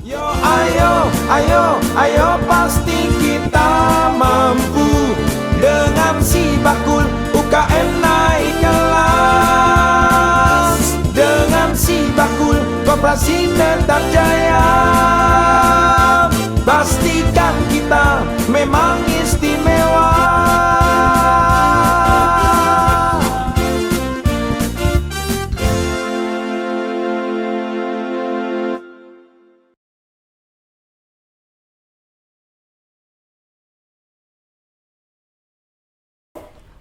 Yo ayo, ayo, ayo pasti kita mampu. Dengan si bakul UKM naik kelas. Dengan si bakul koperasi tetap jaya. Pastikan kita memang istimewa.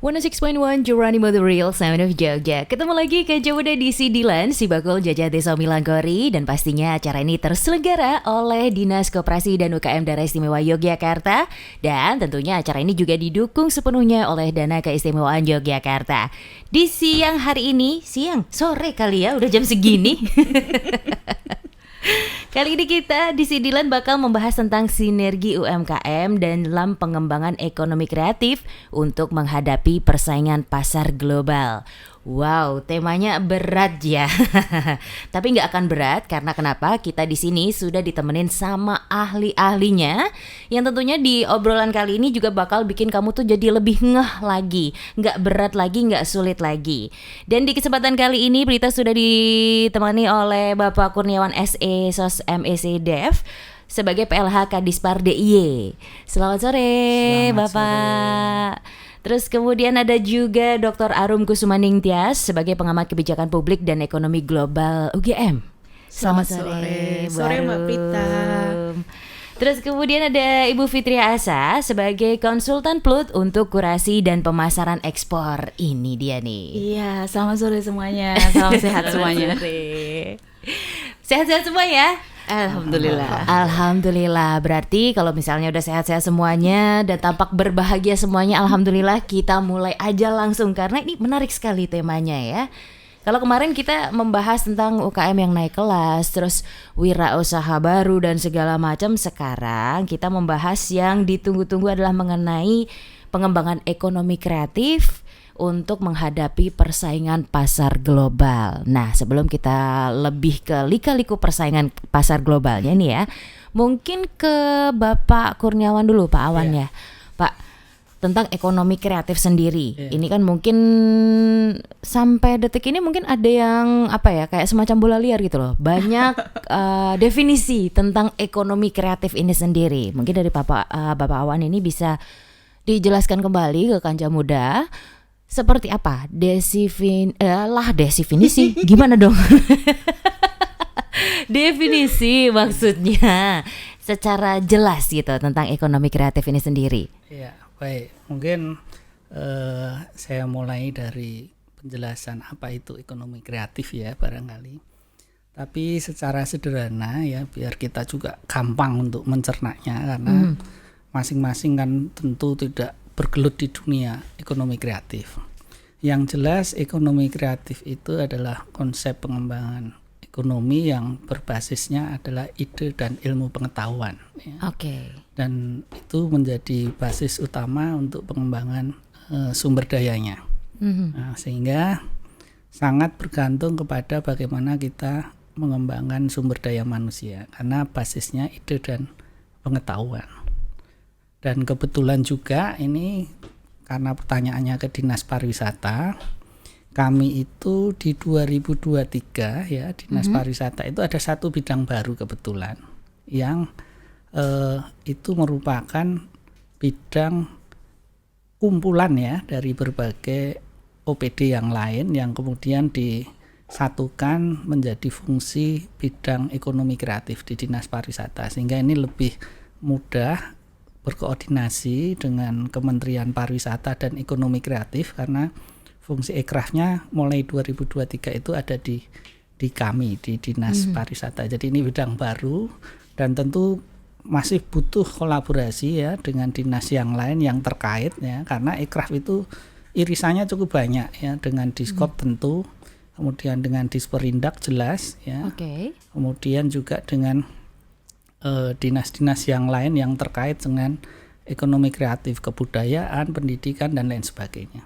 One 106.1 Geronimo The Real Sound of Jogja. Ketemu lagi ke Jawa di Sidilan, Si Bakul Jajah Desa Milangkori. Dan pastinya acara ini terselenggara oleh Dinas Koperasi dan UKM Daerah Istimewa Yogyakarta. Dan tentunya acara ini juga didukung sepenuhnya oleh Dana Keistimewaan Yogyakarta. Di siang hari ini, sore kali ya, udah jam segini. Kali ini kita di Sidilan bakal membahas tentang sinergi UMKM dan dalam pengembangan ekonomi kreatif untuk menghadapi persaingan pasar global. Wow, temanya berat ya. Tapi nggak akan berat karena kenapa? Kita di sini sudah ditemenin sama ahli-ahlinya yang tentunya di obrolan kali ini juga bakal bikin kamu tuh jadi lebih ngeh lagi, nggak berat lagi, nggak sulit lagi. Dan di kesempatan kali ini Prita sudah ditemani oleh Bapak Kurniawan SE Sos MEC Dev sebagai PLH Kadispar DIY. Selamat sore, Bapak. Terus kemudian ada juga Dr. Arum Kusumaning Tias sebagai pengamat kebijakan publik dan ekonomi global UGM. Selamat sore, Sore Mbak Prita. Terus kemudian ada Ibu Fitria Asa sebagai konsultan PLUT untuk kurasi dan pemasaran ekspor. Ini dia nih. Iya, selamat sore semuanya. Salam sehat semuanya. Sehat-sehat semua ya? Alhamdulillah. Berarti kalau misalnya udah sehat-sehat semuanya dan tampak berbahagia semuanya, alhamdulillah, kita mulai aja langsung karena ini menarik sekali temanya ya. Kalau kemarin kita membahas tentang UKM yang naik kelas, terus wirausaha baru dan segala macam, sekarang kita membahas yang ditunggu-tunggu adalah mengenai pengembangan ekonomi kreatif untuk menghadapi persaingan pasar global. Nah, sebelum kita lebih ke lika-liku persaingan pasar globalnya nih ya, mungkin ke Bapak Kurniawan dulu, Pak Awan ya. Pak, tentang ekonomi kreatif sendiri. Ini kan mungkin sampai detik ini mungkin ada yang kayak semacam bola liar gitu loh. Banyak definisi tentang ekonomi kreatif ini sendiri. Mungkin dari Bapak Awan ini bisa dijelaskan kembali ke kancah muda. Seperti apa definisi gimana dong? Definisi maksudnya secara jelas gitu tentang ekonomi kreatif ini sendiri. Ya, baik. Mungkin saya mulai dari penjelasan apa itu ekonomi kreatif ya barangkali. Tapi secara sederhana ya biar kita juga gampang untuk mencernanya karena masing-masing kan tentu tidak bergelut di dunia ekonomi kreatif. Yang jelas ekonomi kreatif itu adalah konsep pengembangan ekonomi yang berbasisnya adalah ide dan ilmu pengetahuan. Ya. Oke. Dan itu menjadi basis utama untuk pengembangan sumber dayanya. Nah, sehingga sangat bergantung kepada bagaimana kita mengembangkan sumber daya manusia karena basisnya ide dan pengetahuan. Dan kebetulan juga ini karena pertanyaannya ke Dinas Pariwisata, kami itu di 2023 ya Dinas Pariwisata itu ada satu bidang baru kebetulan yang itu merupakan bidang kumpulan ya dari berbagai OPD yang lain yang kemudian disatukan menjadi fungsi bidang ekonomi kreatif di Dinas Pariwisata sehingga ini lebih mudah berkoordinasi dengan Kementerian Pariwisata dan Ekonomi Kreatif karena fungsi ekrafnya mulai 2023 itu ada di kami di Dinas Pariwisata. Jadi ini bidang baru dan tentu masih butuh kolaborasi ya dengan dinas yang lain yang terkait ya karena ekraf itu irisannya cukup banyak ya dengan Diskop tentu, kemudian dengan Disperindak jelas ya. Kemudian juga dengan dinas-dinas yang lain yang terkait dengan ekonomi kreatif, kebudayaan, pendidikan dan lain sebagainya.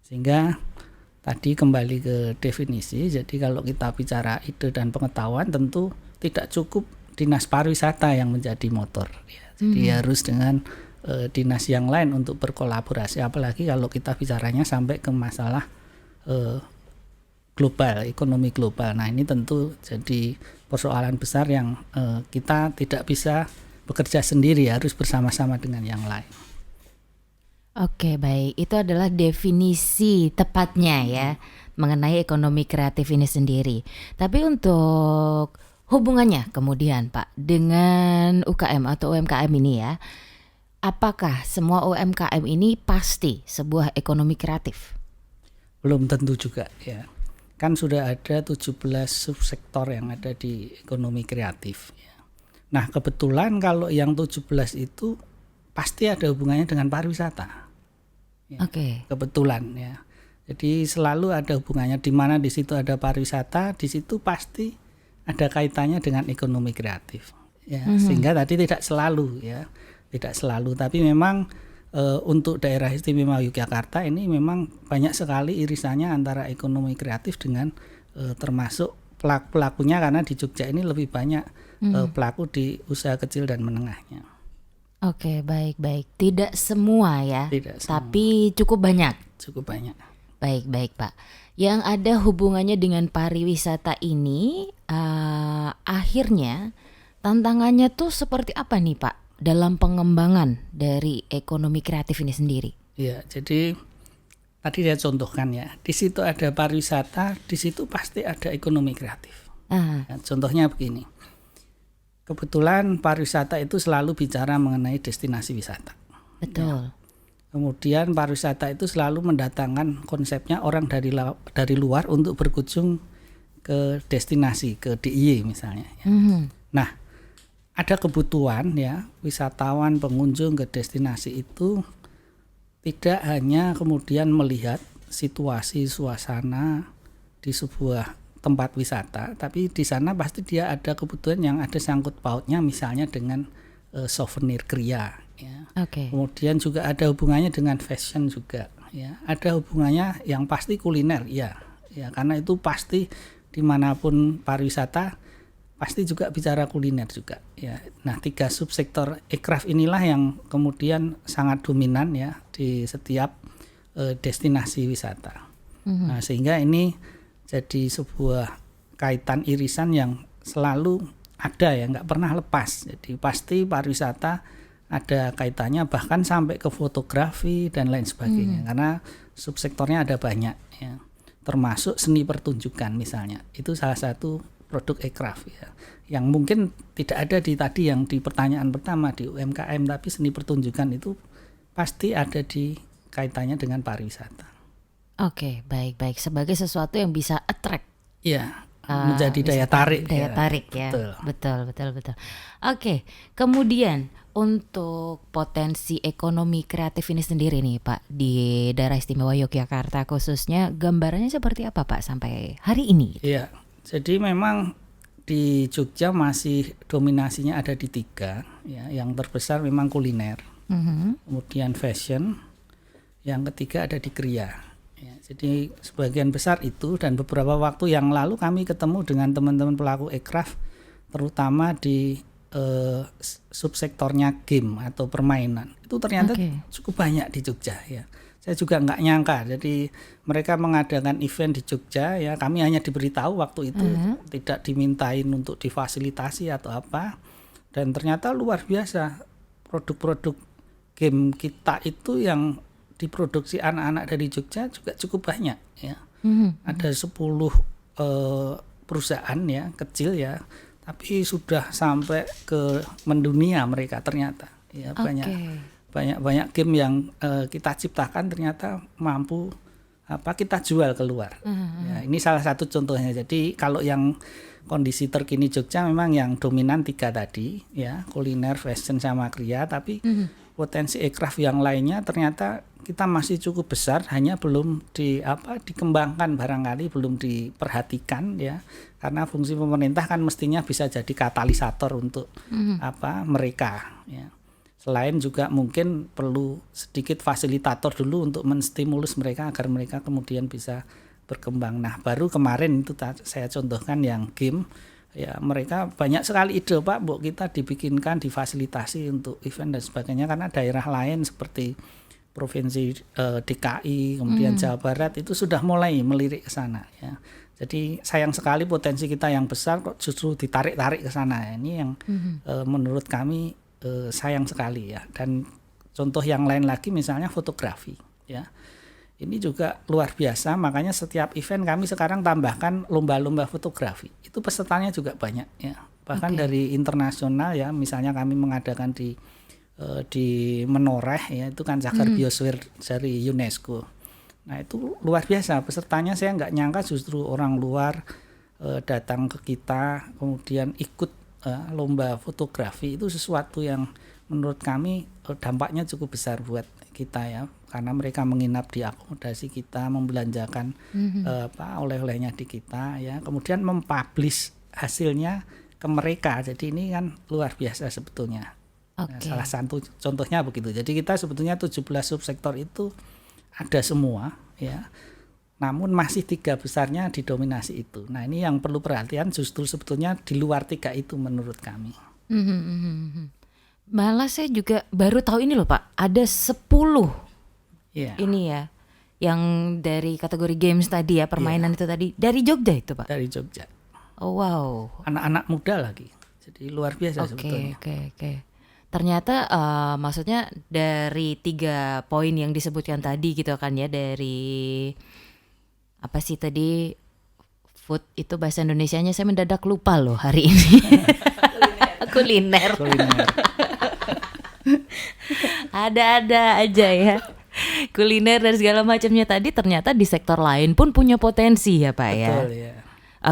Sehingga tadi kembali ke definisi, jadi kalau kita bicara ide dan pengetahuan tentu tidak cukup dinas pariwisata yang menjadi motor ya. Jadi harus dengan dinas yang lain untuk berkolaborasi, apalagi kalau kita bicaranya sampai ke masalah global, ekonomi global. Nah ini tentu jadi persoalan besar yang kita tidak bisa bekerja sendiri, harus bersama-sama dengan yang lain. Oke, baik. Itu adalah definisi tepatnya ya mengenai ekonomi kreatif ini sendiri. Tapi untuk hubungannya kemudian Pak dengan UKM atau UMKM ini ya, apakah semua UMKM ini pasti sebuah ekonomi kreatif? Belum tentu juga ya. Kan sudah ada 17 subsektor yang ada di ekonomi kreatif ya. Nah, kebetulan kalau yang 17 itu pasti ada hubungannya dengan pariwisata. Ya, Oke. Kebetulan ya. Jadi selalu ada hubungannya, di mana di situ ada pariwisata, di situ pasti ada kaitannya dengan ekonomi kreatif. Ya, sehingga tadi tidak selalu ya. Tidak selalu, tapi memang untuk daerah istimewa Yogyakarta ini memang banyak sekali irisannya antara ekonomi kreatif dengan termasuk pelakunya, karena di Jogja ini lebih banyak pelaku di usaha kecil dan menengahnya. Oke, baik. Tidak semua ya, Tidak semua. tapi cukup banyak. Cukup banyak. Baik Pak. Yang ada hubungannya dengan pariwisata ini, akhirnya tantangannya tuh seperti apa nih Pak dalam pengembangan dari ekonomi kreatif ini sendiri? Ya, jadi tadi saya contohkan ya, di situ ada pariwisata, di situ pasti ada ekonomi kreatif. Ya, contohnya begini, kebetulan pariwisata itu selalu bicara mengenai destinasi wisata. Betul. Ya. Kemudian pariwisata itu selalu mendatangkan konsepnya orang dari luar untuk berkunjung ke destinasi, ke DIY misalnya. Ya. Nah, ada kebutuhan ya, wisatawan pengunjung ke destinasi itu tidak hanya kemudian melihat situasi suasana di sebuah tempat wisata, tapi di sana pasti dia ada kebutuhan yang ada sangkut pautnya misalnya dengan souvenir kriya ya. Kemudian juga ada hubungannya dengan fashion juga ya. Ada hubungannya yang pasti kuliner ya karena itu pasti dimanapun pariwisata pasti juga bicara kuliner juga ya. Nah, 3 subsektor ekraf inilah yang kemudian sangat dominan ya di setiap destinasi wisata. Nah, sehingga ini jadi sebuah kaitan irisan yang selalu ada ya, nggak pernah lepas. Jadi pasti pariwisata ada kaitannya bahkan sampai ke fotografi dan lain sebagainya, karena subsektornya ada banyak ya. Termasuk seni pertunjukan misalnya, itu salah satu produk ekraf ya, yang mungkin tidak ada di tadi yang di pertanyaan pertama di UMKM, tapi seni pertunjukan itu pasti ada di kaitannya dengan pariwisata. Oke, baik. Sebagai sesuatu yang bisa attract. Iya, menjadi daya tarik. Daya tarik ya. Betul. Oke, kemudian untuk potensi ekonomi kreatif ini sendiri nih Pak di daerah istimewa Yogyakarta khususnya, gambarannya seperti apa Pak sampai hari ini? Iya, jadi memang di Jogja masih dominasinya ada di 3 ya. Yang terbesar memang kuliner, kemudian fashion, yang ketiga ada di kriya ya. Jadi sebagian besar itu, dan beberapa waktu yang lalu kami ketemu dengan teman-teman pelaku ekraf terutama di subsektornya game atau permainan, itu ternyata cukup banyak di Jogja ya. Saya juga nggak nyangka, jadi mereka mengadakan event di Jogja ya, kami hanya diberitahu waktu itu, tidak dimintain untuk difasilitasi atau apa, dan ternyata luar biasa produk-produk game kita itu yang diproduksi anak-anak dari Jogja juga cukup banyak ya. Ada 10 perusahaan ya, kecil ya, tapi sudah sampai ke mendunia mereka ternyata ya. Banyak game yang kita ciptakan ternyata mampu kita jual keluar. Ya, ini salah satu contohnya. Jadi kalau yang kondisi terkini Jogja memang yang dominan 3 tadi ya, kuliner, fashion sama kriya, tapi potensi ekraf yang lainnya ternyata kita masih cukup besar, hanya belum dikembangkan, barangkali belum diperhatikan ya, karena fungsi pemerintah kan mestinya bisa jadi katalisator untuk mereka ya. Selain juga mungkin perlu sedikit fasilitator dulu untuk menstimulus mereka agar mereka kemudian bisa berkembang. Nah, baru kemarin itu saya contohkan yang game Ya, mereka banyak sekali ide, Pak, Bu, kita dibikinkan, difasilitasi untuk event dan sebagainya, karena daerah lain seperti Provinsi DKI, kemudian Jawa Barat itu sudah mulai melirik ke sana ya. Jadi sayang sekali potensi kita yang besar kok justru ditarik-tarik ke sana. Ini yang menurut kami sayang sekali ya. Dan contoh yang lain lagi misalnya fotografi ya. Ini juga luar biasa, makanya setiap event kami sekarang tambahkan lomba-lomba fotografi. Itu pesertanya juga banyak ya. Bahkan dari internasional ya, misalnya kami mengadakan di Menoreh ya, itu kan cagar biosfer dari UNESCO. Nah itu luar biasa pesertanya, saya nggak nyangka justru orang luar datang ke kita kemudian ikut lomba fotografi. Itu sesuatu yang menurut kami dampaknya cukup besar buat kita ya, karena mereka menginap di akomodasi kita, membelanjakan oleh-olehnya di kita ya, kemudian mempublish hasilnya ke mereka. Jadi ini kan luar biasa sebetulnya. Nah, salah satu contohnya begitu. Jadi kita sebetulnya 17 subsektor itu ada semua ya. Namun masih 3 besarnya didominasi itu. Nah, ini yang perlu perhatian justru sebetulnya di luar 3 itu menurut kami. Malah saya juga baru tahu ini loh, Pak. Ada 10 ini ya, yang dari kategori games tadi ya, permainan itu tadi dari Jogja itu, Pak. Dari Jogja. Oh wow. Anak-anak muda lagi. Jadi luar biasa sebetulnya. Oke. Ternyata maksudnya dari 3 poin yang disebutkan tadi gitu kan ya, dari apa sih tadi, food itu bahasa Indonesianya saya mendadak lupa loh hari ini. Kuliner. Ada-ada aja ya. Kuliner dan segala macamnya tadi ternyata di sektor lain pun punya potensi ya Pak ya. Betul ya.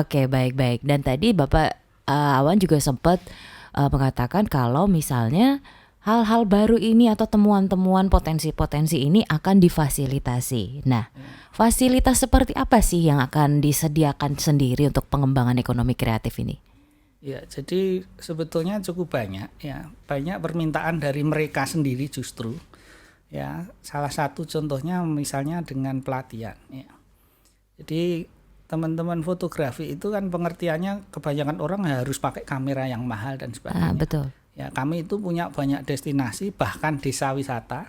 Oke, baik. Dan tadi Bapak Awan juga sempat mengatakan kalau misalnya hal-hal baru ini atau temuan-temuan potensi-potensi ini akan difasilitasi. Nah, fasilitas seperti apa sih yang akan disediakan sendiri untuk pengembangan ekonomi kreatif ini? Ya, jadi sebetulnya cukup banyak ya. Banyak permintaan dari mereka sendiri justru. Ya, salah satu contohnya misalnya dengan pelatihan ya. Jadi teman-teman fotografi itu kan pengertiannya kebanyakan orang harus pakai kamera yang mahal dan sebagainya. Betul. Ya, kami itu punya banyak destinasi bahkan desa wisata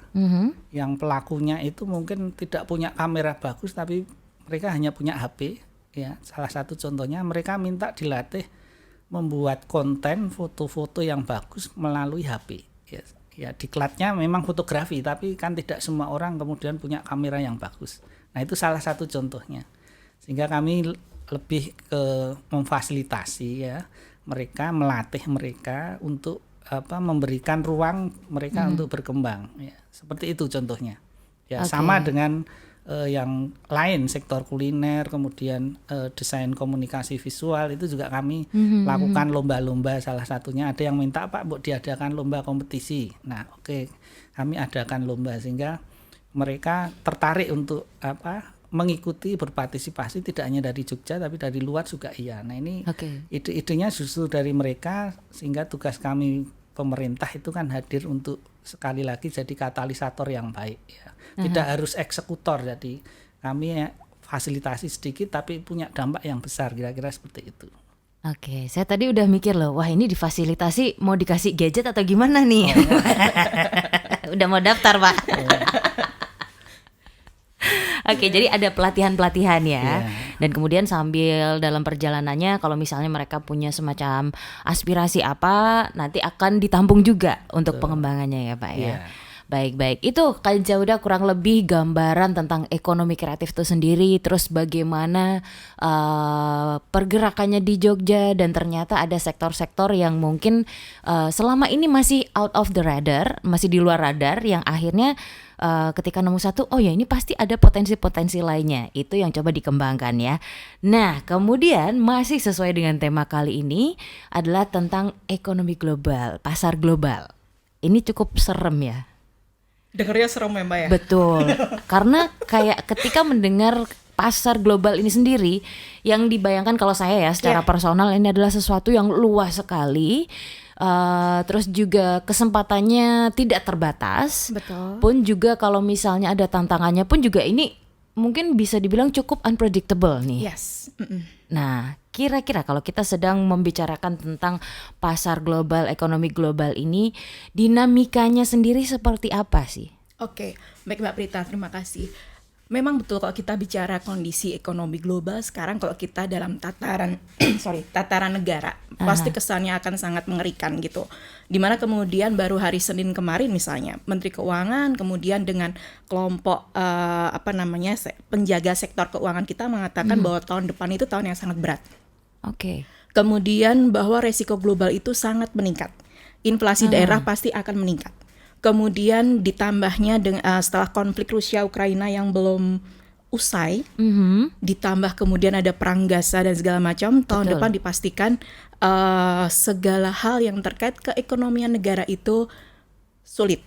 yang pelakunya itu mungkin tidak punya kamera bagus tapi mereka hanya punya HP. Ya, salah satu contohnya mereka minta dilatih membuat konten foto-foto yang bagus melalui HP. Ya, diklatnya memang fotografi tapi kan tidak semua orang kemudian punya kamera yang bagus. Nah, itu salah satu contohnya. Sehingga kami lebih ke memfasilitasi ya mereka, melatih mereka untuk memberikan ruang mereka untuk berkembang ya. Seperti itu contohnya. Ya, sama dengan yang lain, sektor kuliner, kemudian desain komunikasi visual itu juga kami lakukan lomba-lomba. Salah satunya ada yang minta Pak Bu diadakan lomba kompetisi. Nah, kami adakan lomba sehingga mereka tertarik untuk mengikuti, berpartisipasi tidak hanya dari Jogja tapi dari luar juga iya. Nah, ini ide-idenya justru dari mereka sehingga tugas kami pemerintah itu kan hadir untuk sekali lagi jadi katalisator yang baik ya. Tidak harus eksekutor, jadi kami fasilitasi sedikit tapi punya dampak yang besar, kira-kira seperti itu. Oke, saya tadi udah mikir loh, wah ini difasilitasi mau dikasih gadget atau gimana nih? Udah mau daftar Pak. Oke, jadi ada pelatihan-pelatihan ya. Dan kemudian sambil dalam perjalanannya kalau misalnya mereka punya semacam aspirasi apa, nanti akan ditampung juga untuk pengembangannya ya Pak ya. Baik. Itu kan udah kurang lebih gambaran tentang ekonomi kreatif itu sendiri, terus bagaimana pergerakannya di Jogja, dan ternyata ada sektor-sektor yang mungkin selama ini masih out of the radar, masih di luar radar, yang akhirnya ketika nemu satu, oh ya ini pasti ada potensi-potensi lainnya. Itu yang coba dikembangkan ya. Nah, kemudian masih sesuai dengan tema kali ini adalah tentang ekonomi global, pasar global. Ini cukup serem ya. Dengarnya serem ya Mbak ya? Betul. Karena kayak ketika mendengar pasar global ini sendiri, yang dibayangkan kalau saya ya secara personal ini adalah sesuatu yang luas sekali. Terus juga kesempatannya tidak terbatas. Betul. Pun juga kalau misalnya ada tantangannya pun juga ini mungkin bisa dibilang cukup unpredictable nih. Yes. Nah, kira-kira kalau kita sedang membicarakan tentang pasar global, ekonomi global ini, dinamikanya sendiri seperti apa sih? Oke, baik Mbak Prita, terima kasih. Memang betul kalau kita bicara kondisi ekonomi global sekarang, kalau kita dalam tataran tataran negara, pasti kesannya akan sangat mengerikan gitu. Dimana kemudian baru hari Senin kemarin misalnya Menteri Keuangan kemudian dengan kelompok penjaga sektor keuangan kita mengatakan bahwa tahun depan itu tahun yang sangat berat. Oke. Kemudian bahwa resiko global itu sangat meningkat. Inflasi daerah pasti akan meningkat. Kemudian ditambahnya setelah konflik Rusia-Ukraina yang belum usai, ditambah kemudian ada perang Gaza dan segala macam, tahun depan dipastikan segala hal yang terkait keekonomian negara itu sulit.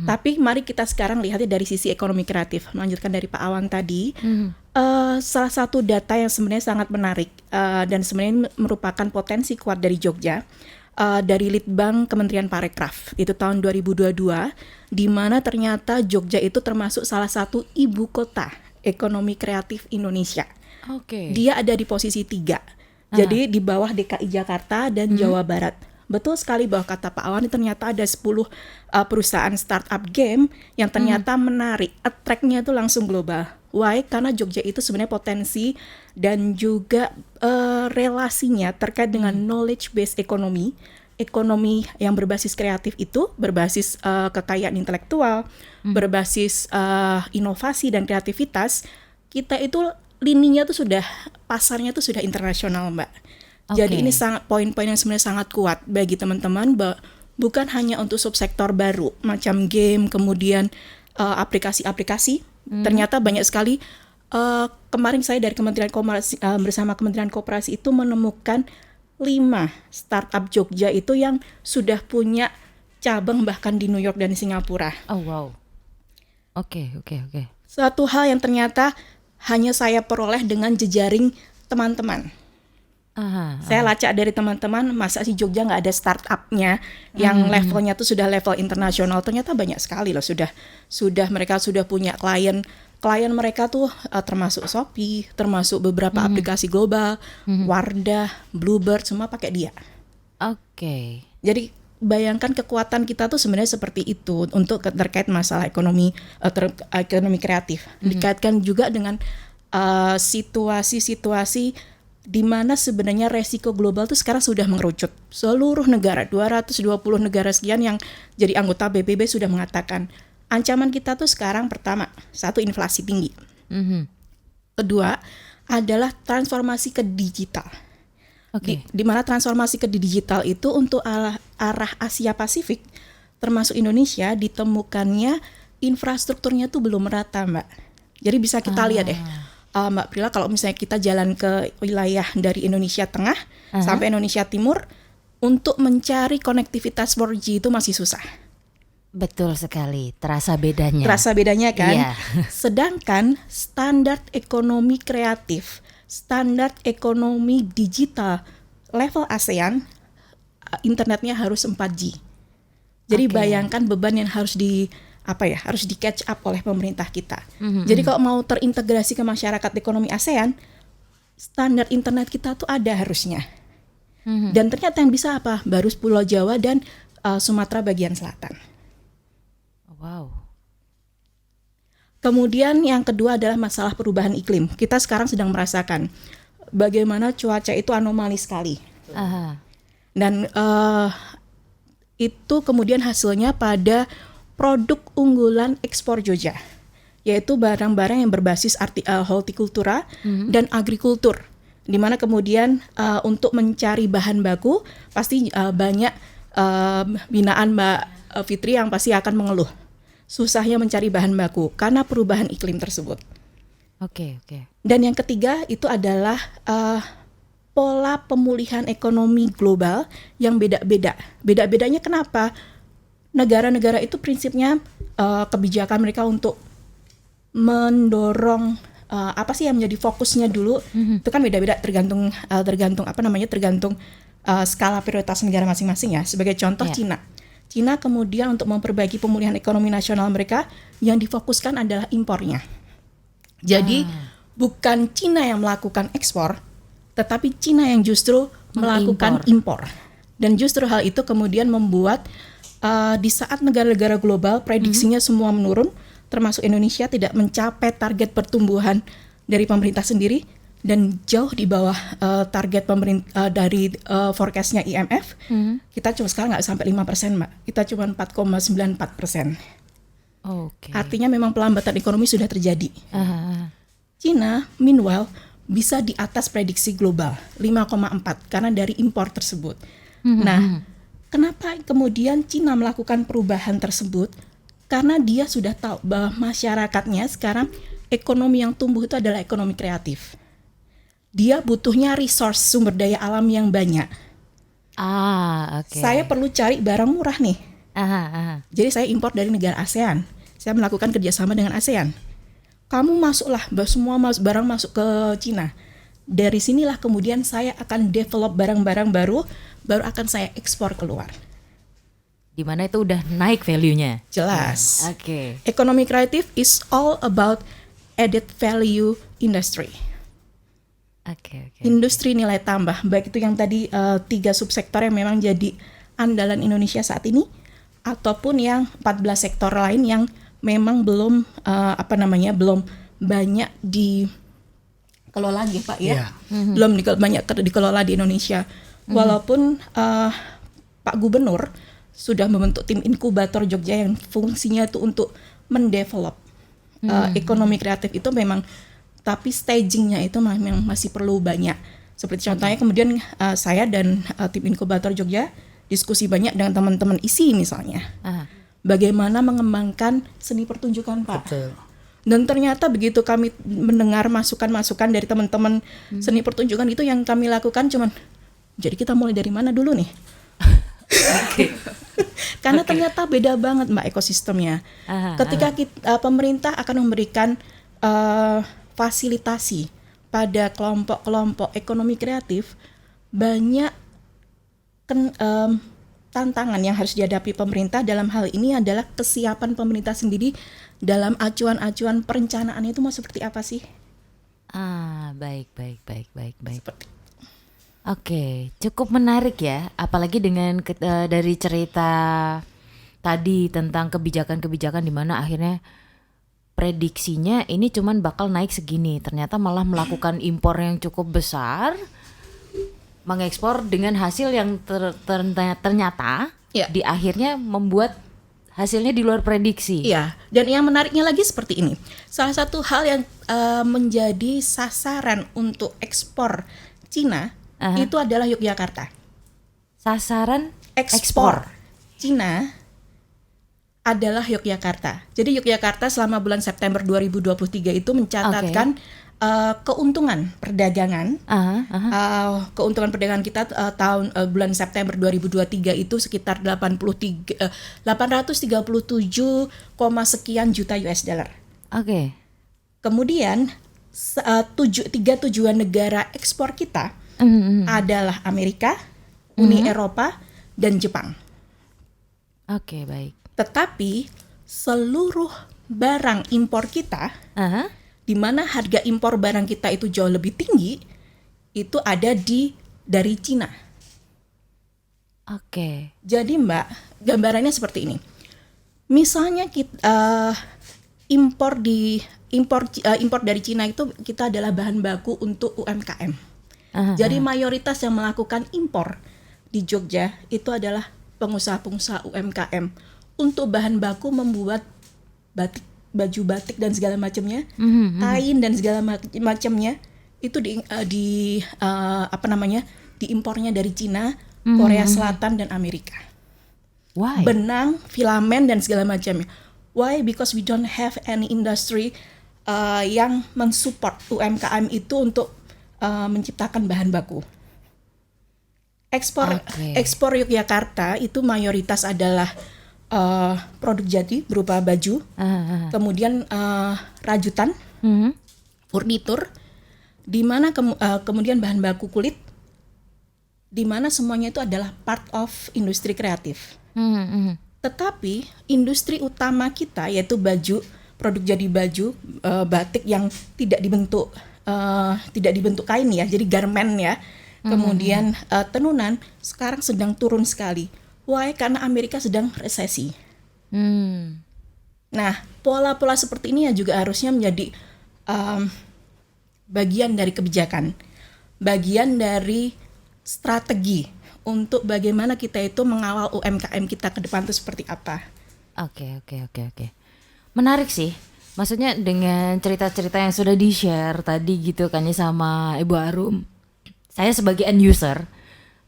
Tapi mari kita sekarang lihatnya dari sisi ekonomi kreatif. Melanjutkan dari Pak Awan tadi, salah satu data yang sebenarnya sangat menarik dan sebenarnya merupakan potensi kuat dari Jogja, dari Litbang Kementerian Parekraf itu tahun 2022, di mana ternyata Jogja itu termasuk salah satu ibu kota ekonomi kreatif Indonesia. Oke. Dia ada di posisi 3, jadi di bawah DKI Jakarta dan Jawa Barat. Betul sekali bahwa kata Pak Awan ternyata ada 10 perusahaan startup game yang ternyata menarik, attract-nya itu langsung global. Why? Karena Jogja itu sebenarnya potensi dan juga relasinya terkait dengan knowledge based ekonomi yang berbasis kreatif itu, berbasis kekayaan intelektual, berbasis inovasi dan kreativitas. Kita itu lininya tuh sudah, pasarnya tuh sudah internasional, Mbak. Jadi ini sangat poin-poin yang sebenarnya sangat kuat bagi teman-teman, bukan hanya untuk subsektor baru macam game, kemudian aplikasi-aplikasi. Ternyata banyak sekali. Kemarin saya dari Kementerian Koperasi bersama Kementerian Koperasi itu menemukan 5 startup Jogja itu yang sudah punya cabang bahkan di New York dan Singapura. Oh wow. Oke. Suatu hal yang ternyata hanya saya peroleh dengan jejaring teman-teman. Saya lacak dari teman-teman, masa sih Jogja nggak ada startupnya yang levelnya tuh sudah level internasional. Ternyata banyak sekali loh, mereka sudah punya klien mereka tuh termasuk Shopee, termasuk beberapa aplikasi global, Wardah, Bluebird, semua pakai dia. Oke. Jadi bayangkan kekuatan kita tuh sebenarnya seperti itu untuk terkait masalah ekonomi kreatif. Dikaitkan juga dengan situasi-situasi di mana sebenarnya resiko global itu sekarang sudah mengerucut. Seluruh negara, 220 negara sekian yang jadi anggota PBB sudah mengatakan ancaman kita tuh sekarang pertama, satu inflasi tinggi. Kedua adalah transformasi ke digital. Di mana transformasi ke digital itu untuk arah Asia Pasifik termasuk Indonesia ditemukannya infrastrukturnya tuh belum merata, Mbak. Jadi bisa kita lihat deh. Mbak Prila, kalau misalnya kita jalan ke wilayah dari Indonesia Tengah sampai Indonesia Timur, untuk mencari konektivitas 4G itu masih susah. Betul sekali, terasa bedanya. Terasa bedanya kan? Iya. Sedangkan standar ekonomi kreatif, standar ekonomi digital level ASEAN, internetnya harus 4G. Jadi bayangkan beban yang harus harus di catch up oleh pemerintah kita. Jadi kalau mau terintegrasi ke masyarakat ekonomi ASEAN, standar internet kita tuh ada harusnya. Dan ternyata yang bisa apa? Baru Pulau Jawa dan Sumatera bagian selatan. Wow. Kemudian yang kedua adalah masalah perubahan iklim. Kita sekarang sedang merasakan bagaimana cuaca itu anomali sekali. Dan itu kemudian hasilnya pada produk unggulan ekspor Jogja, yaitu barang-barang yang berbasis hortikultura dan agrikultur, di mana kemudian untuk mencari bahan baku pasti banyak binaan Mbak Fitri yang pasti akan mengeluh susahnya mencari bahan baku karena perubahan iklim tersebut. Oke. Dan yang ketiga itu adalah pola pemulihan ekonomi global yang beda-beda. Beda-bedanya kenapa? Negara-negara itu prinsipnya kebijakan mereka untuk mendorong apa sih yang menjadi fokusnya dulu itu kan beda-beda tergantung skala prioritas negara masing-masing ya. Sebagai contoh Cina kemudian untuk memperbaiki pemulihan ekonomi nasional mereka yang difokuskan adalah impornya. Jadi bukan Cina yang melakukan ekspor, tetapi Cina yang justru melakukan impor. Dan justru hal itu kemudian membuat di saat negara-negara global prediksinya semua menurun, termasuk Indonesia tidak mencapai target pertumbuhan dari pemerintah sendiri dan jauh di bawah target pemerintah dari forecastnya IMF. Kita cuma sekarang nggak sampai 5%, Mbak. Kita cuma 4,94%. Artinya memang pelambatan ekonomi sudah terjadi. Cina, meanwhile, bisa di atas prediksi global 5,4 karena dari impor tersebut. Nah, kenapa kemudian Cina melakukan perubahan tersebut? Karena dia sudah tahu bahwa masyarakatnya sekarang ekonomi yang tumbuh itu adalah ekonomi kreatif. Dia butuhnya resource sumber daya alam yang banyak. Saya perlu cari barang murah nih. Jadi saya impor dari negara ASEAN. Saya melakukan kerjasama dengan ASEAN. Kamu masuklah, semua barang masuk ke Cina. Dari sinilah kemudian saya akan develop barang-barang baru akan saya ekspor keluar. Di mana itu udah naik value-nya. Jelas. Oke. Ekonomi kreatif is all about added value industry. Industri nilai tambah, baik itu yang tadi 3 subsektor yang memang jadi andalan Indonesia saat ini, ataupun yang 14 sektor lain yang memang belum belum banyak dikelola lagi, Pak ya. Belum banyak dikelola di Indonesia. Walaupun Pak Gubernur sudah membentuk tim inkubator Jogja yang fungsinya itu untuk mendevelop ekonomi kreatif itu memang, tapi stagingnya itu memang masih perlu banyak. Seperti contohnya kemudian saya dan tim inkubator Jogja diskusi banyak dengan teman-teman ISI misalnya. Bagaimana mengembangkan seni pertunjukan, Pak. Betul. Dan ternyata begitu kami mendengar masukan-masukan dari teman-teman seni pertunjukan itu, yang kami lakukan cuman, jadi kita mulai dari mana dulu nih? Karena ternyata beda banget, Mbak, ekosistemnya. Ketika pemerintah akan memberikan fasilitasi pada kelompok-kelompok ekonomi kreatif, banyak tantangan yang harus dihadapi pemerintah. Dalam hal ini adalah kesiapan pemerintah sendiri dalam acuan-acuan perencanaan itu mau seperti apa sih? Baik. Seperti. Oke, cukup menarik ya, apalagi dengan dari cerita tadi tentang kebijakan-kebijakan di mana akhirnya prediksinya ini cuman bakal naik segini, ternyata malah melakukan impor yang cukup besar, mengekspor dengan hasil yang ternyata di akhirnya membuat hasilnya di luar prediksi. Iya, dan yang menariknya lagi seperti ini. Salah satu hal yang menjadi sasaran untuk ekspor Cina itu adalah Yogyakarta. Sasaran Ekspor Cina adalah Yogyakarta. Jadi Yogyakarta selama bulan September 2023 itu mencatatkan keuntungan perdagangan. Keuntungan perdagangan kita bulan September 2023 itu sekitar 837, sekian juta US dollar. Kemudian tiga tujuan negara ekspor kita adalah Amerika, Uni Eropa, dan Jepang. Baik. Tetapi seluruh barang impor kita, di mana harga impor barang kita itu jauh lebih tinggi, itu ada dari Cina. Jadi, Mbak, gambarannya seperti ini. Misalnya kita impor dari Cina itu kita adalah bahan baku untuk UMKM. Jadi mayoritas yang melakukan impor di Jogja itu adalah pengusaha-pengusaha UMKM untuk bahan baku membuat batik, baju batik dan segala macamnya, kain dan segala macamnya itu diimpornya dari Cina, Korea Selatan dan Amerika. Why? Benang, filamen dan segala macamnya. Why? Because we don't have any industry yang mensupport UMKM itu untuk menciptakan bahan baku. Ekspor Yogyakarta itu mayoritas adalah produk jadi berupa baju, kemudian rajutan, furnitur, di mana kemudian bahan baku kulit, di mana semuanya itu adalah part of industri kreatif. Tetapi industri utama kita yaitu baju produk jadi baju batik yang tidak dibentuk kain ya, jadi garment ya. Kemudian tenunan sekarang sedang turun sekali. Why? Karena Amerika sedang resesi. Nah, pola-pola seperti ini ya juga harusnya menjadi bagian dari kebijakan, bagian dari strategi untuk bagaimana kita itu mengawal UMKM kita ke depan itu seperti apa. Oke. Menarik sih. Maksudnya dengan cerita-cerita yang sudah di-share tadi gitu kan ya sama Ibu Arum. Saya sebagai end user,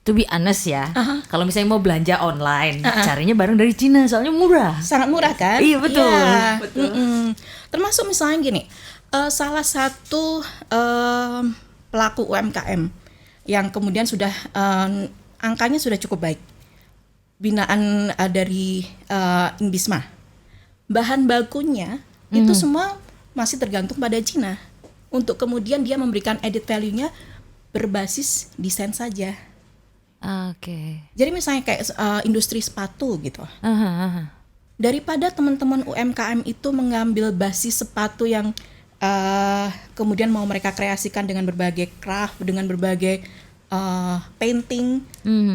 to be honest ya, kalau misalnya mau belanja online, carinya barang dari Cina soalnya murah. Sangat murah kan? Iya, betul. Ya. Betul. Termasuk misalnya gini, salah satu pelaku UMKM yang kemudian sudah angkanya sudah cukup baik, binaan dari Inbisma. Bahan bakunya itu semua masih tergantung pada Cina. Untuk kemudian dia memberikan added value-nya berbasis desain saja. Oke. Jadi misalnya kayak industri sepatu gitu. Daripada teman-teman UMKM itu mengambil basis sepatu yang kemudian mau mereka kreasikan dengan berbagai craft, dengan berbagai painting,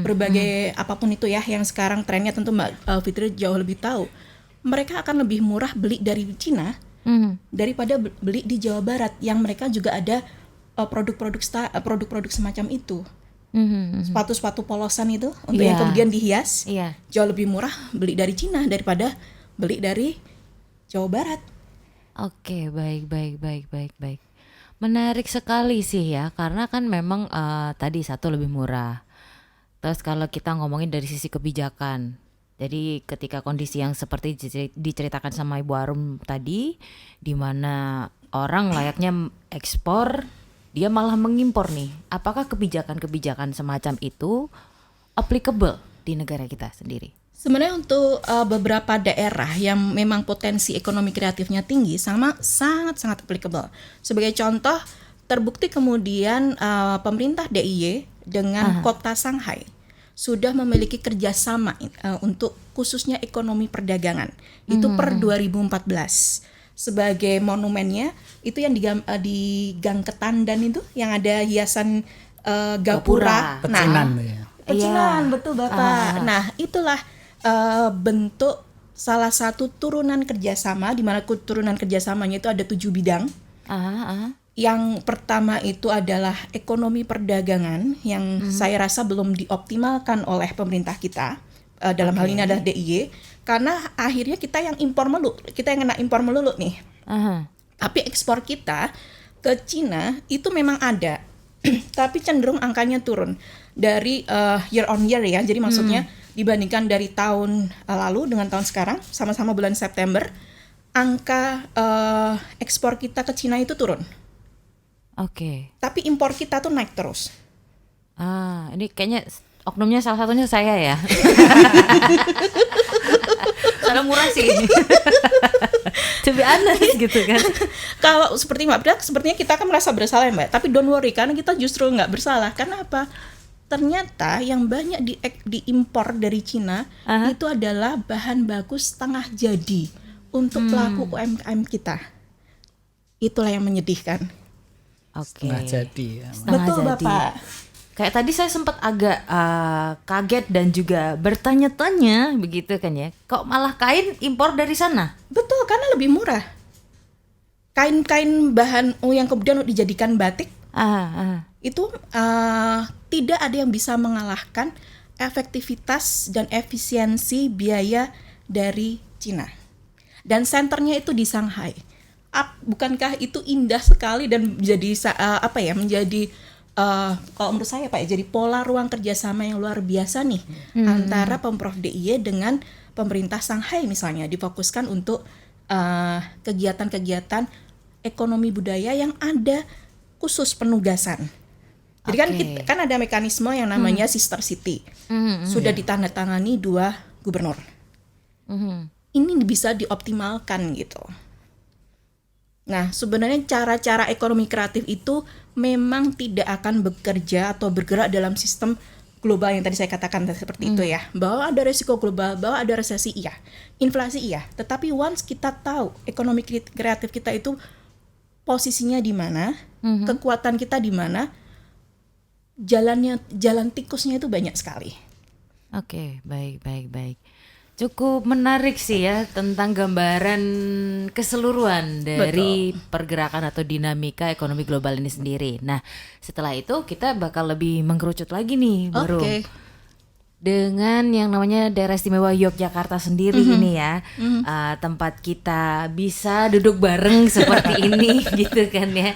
berbagai apapun itu ya, yang sekarang trennya tentu Mbak Fitri jauh lebih tahu. Mereka akan lebih murah beli dari Cina daripada beli di Jawa Barat yang mereka juga ada produk-produk semacam itu. Sepatu-sepatu polosan itu untuk yang kemudian dihias, jauh lebih murah beli dari Cina daripada beli dari Jawa Barat. Oke, baik. Menarik sekali sih ya, karena kan memang tadi satu lebih murah. Terus kalau kita ngomongin dari sisi kebijakan, jadi ketika kondisi yang seperti diceritakan sama Ibu Arum tadi, di mana orang layaknya ekspor, dia malah mengimpor nih. Apakah kebijakan-kebijakan semacam itu applicable di negara kita sendiri? Sebenarnya untuk beberapa daerah yang memang potensi ekonomi kreatifnya tinggi sangat applicable. Sebagai contoh, terbukti kemudian pemerintah DIY dengan kota Shanghai sudah memiliki kerjasama untuk khususnya ekonomi perdagangan. Itu per 2014. Sebagai monumennya itu yang di Gang Ketandan itu yang ada hiasan gapura. Pecinan ya. Pecinan, betul Bapak. Nah, itulah bentuk salah satu turunan kerjasama, di mana turunan kerjasamanya itu ada 7 bidang. Yang pertama itu adalah ekonomi perdagangan yang saya rasa belum dioptimalkan oleh pemerintah kita. Dalam hal ini adalah DIY, karena akhirnya kita yang kena impor melulu nih. Tapi ekspor kita ke Cina itu memang ada, tapi cenderung angkanya turun dari year on year ya. Jadi maksudnya dibandingkan dari tahun lalu dengan tahun sekarang, sama-sama bulan September, angka ekspor kita ke Cina itu turun. Oke. Tapi impor kita tuh naik terus. Ini kayaknya oknumnya salah satunya saya ya. Salah murah sih. To be honest gitu kan. Kalau seperti Mbak Brak, sepertinya kita akan merasa bersalah ya Mbak. Tapi don't worry, karena kita justru nggak bersalah. Karena apa? Ternyata yang banyak diimpor dari Cina itu adalah bahan baku setengah jadi untuk pelaku UMKM kita. Itulah yang menyedihkan. Oke. Setengah jadi ya. Betul jadi. Bapak. Kayak tadi saya sempat agak kaget dan juga bertanya-tanya begitu kan ya. Kok malah kain impor dari sana? Betul, karena lebih murah. Kain-kain bahan yang kemudian dijadikan batik itu tidak ada yang bisa mengalahkan efektivitas dan efisiensi biaya dari Cina. Dan senternya itu di Shanghai. Bukankah itu indah sekali dan menjadi menjadi kalau menurut saya Pak, jadi pola ruang kerjasama yang luar biasa nih antara Pemprov DIY dengan pemerintah Shanghai misalnya, difokuskan untuk kegiatan-kegiatan ekonomi budaya yang ada khusus penugasan. Jadi kan ada mekanisme yang namanya Sister City, sudah ditandatangani 2 gubernur. Ini bisa dioptimalkan gitu. Nah, sebenarnya cara-cara ekonomi kreatif itu memang tidak akan bekerja atau bergerak dalam sistem global yang tadi saya katakan seperti itu ya, bahwa ada resiko global, bahwa ada resesi iya, inflasi iya, tetapi once kita tahu ekonomi kreatif kita itu posisinya di mana, kekuatan kita di mana, jalan tikusnya itu banyak sekali. Oke, baik. Cukup menarik sih ya tentang gambaran keseluruhan dari pergerakan atau dinamika ekonomi global ini sendiri. Nah, setelah itu kita bakal lebih mengkerucut lagi nih, baru dengan yang namanya Daerah Istimewa Yogyakarta sendiri ini ya, tempat kita bisa duduk bareng seperti ini gitu kan ya.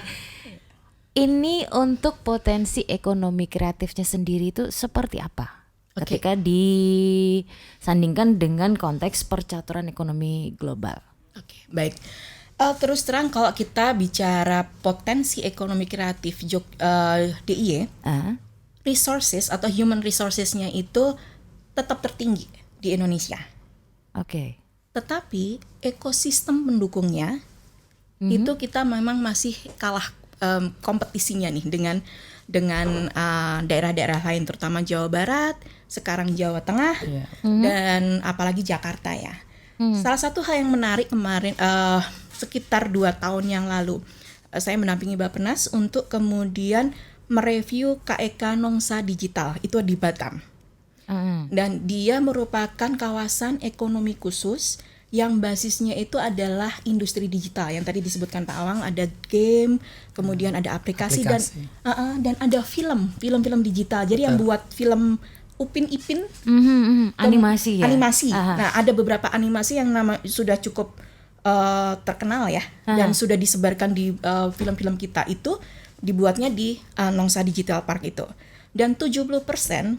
Ini untuk potensi ekonomi kreatifnya sendiri itu seperti apa? Ketika disandingkan dengan konteks percaturan ekonomi global. Oke, baik. Terus terang kalau kita bicara potensi ekonomi kreatif DIY, resources atau human resourcesnya itu tetap tertinggi di Indonesia. Oke. Tetapi ekosistem pendukungnya itu kita memang masih kalah kompetisinya nih dengan daerah-daerah lain, terutama Jawa Barat, sekarang Jawa Tengah, dan apalagi Jakarta ya. Salah satu hal yang menarik kemarin sekitar 2 tahun yang lalu, saya mendampingi Bappenas untuk kemudian mereview KEK Nongsa Digital itu di Batam. Dan dia merupakan kawasan ekonomi khusus yang basisnya itu adalah industri digital yang tadi disebutkan Pak Awang, ada game, kemudian ada aplikasi. Dan ada film digital. Jadi yang buat film Upin Ipin animasi ya. Nah, ada beberapa animasi yang sudah cukup terkenal ya, dan sudah disebarkan di film-film kita itu dibuatnya di Nongsa Digital Park itu. Dan 70%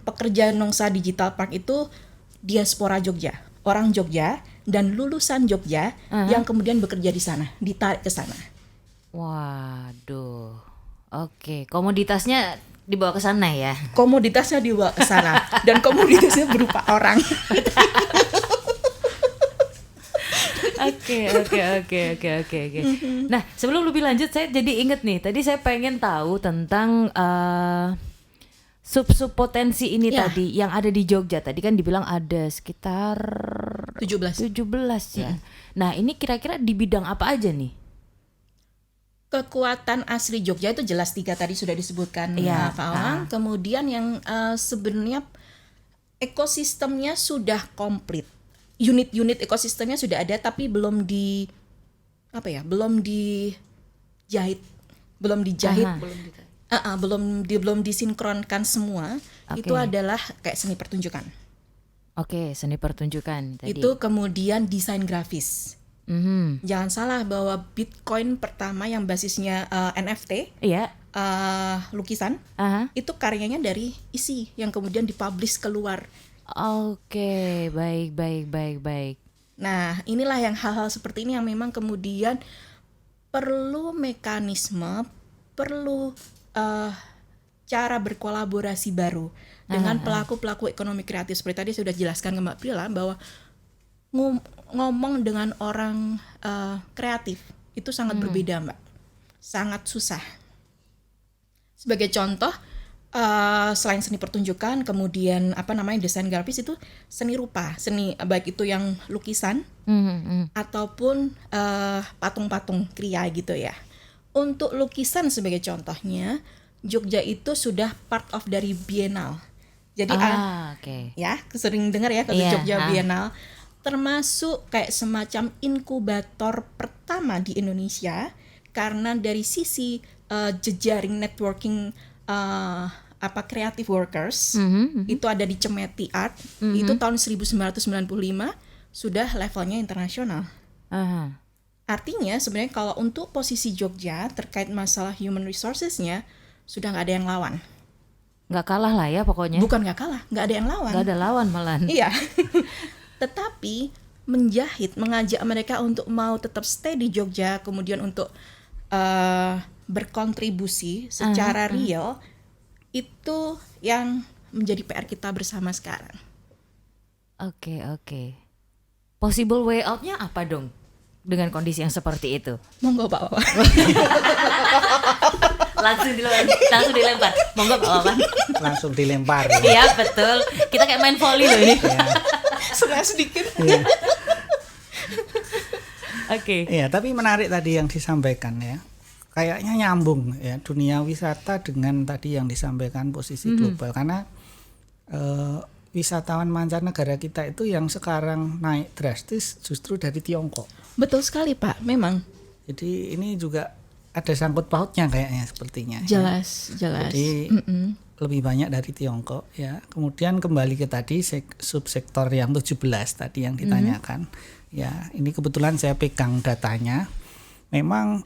pekerja Nongsa Digital Park itu diaspora Jogja, orang Jogja dan lulusan Jogja yang kemudian bekerja di sana, ditarik ke sana. Waduh. Oke, komoditasnya dibawa ke sana ya. Komoditasnya dibawa ke sana dan komoditasnya berupa orang. Oke. Nah, sebelum lebih lanjut saya jadi inget nih, tadi saya pengen tahu tentang sub potensi ini tadi yang ada di Jogja. Tadi kan dibilang ada sekitar 17 ya. Nah, ini kira-kira di bidang apa aja nih? Kekuatan asli Jogja itu jelas 3 tadi sudah disebutkan Pak Awang. Kemudian yang sebenarnya ekosistemnya sudah komplit. Unit-unit ekosistemnya sudah ada tapi belum dijahit. Belum disinkronkan semua. Itu adalah kayak seni pertunjukan. Oke, seni pertunjukan tadi. Itu kemudian desain grafis. Jangan salah bahwa Bitcoin pertama yang basisnya NFT, lukisan, itu karyanya dari isi yang kemudian dipublish keluar. Oke, baik. Nah, inilah yang hal-hal seperti ini yang memang kemudian perlu mekanisme, perlu cara berkolaborasi baru dengan pelaku-pelaku ekonomi kreatif. Seperti tadi sudah jelaskan ke Mbak Prila bahwa ngomong dengan orang kreatif itu sangat berbeda, Mbak. Sangat susah. Sebagai contoh, selain seni pertunjukan, kemudian desain grafis itu seni rupa, seni baik itu yang lukisan ataupun patung-patung kriya gitu ya. Untuk lukisan sebagai contohnya, Jogja itu sudah part of dari Biennale. Jadi ya sering dengar ya kalau Jogja Biennale, termasuk kayak semacam inkubator pertama di Indonesia karena dari sisi jejaring networking creative workers itu ada di Cemeti Art itu tahun 1995 sudah levelnya internasional. Artinya sebenarnya kalau untuk posisi Jogja terkait masalah human resources-nya sudah nggak ada yang lawan. Nggak kalah lah ya pokoknya. Bukan nggak kalah, nggak ada yang lawan. Nggak ada lawan malah. Iya. Tetapi mengajak mereka untuk mau tetap stay di Jogja, kemudian untuk berkontribusi secara real, itu yang menjadi PR kita bersama sekarang. Oke. Possible way out-nya apa dong dengan kondisi yang seperti itu? Monggo Pak Wawan. langsung dilempar. Monggo Pak Wawan. Langsung dilempar. Ya. Iya betul. Kita kayak main volley loh ini. Sudah sedikit. Iya. Oke. Iya, tapi menarik tadi yang disampaikan ya. Kayaknya nyambung ya dunia wisata dengan tadi yang disampaikan posisi global karena wisatawan mancanegara kita itu yang sekarang naik drastis justru dari Tiongkok. Betul sekali Pak, memang. Jadi ini juga ada sangkut pautnya kayaknya sepertinya. Jelas. Jadi lebih banyak dari Tiongkok ya. Kemudian kembali ke tadi subsektor yang 17 tadi yang ditanyakan. Ya, ini kebetulan saya pegang datanya. Memang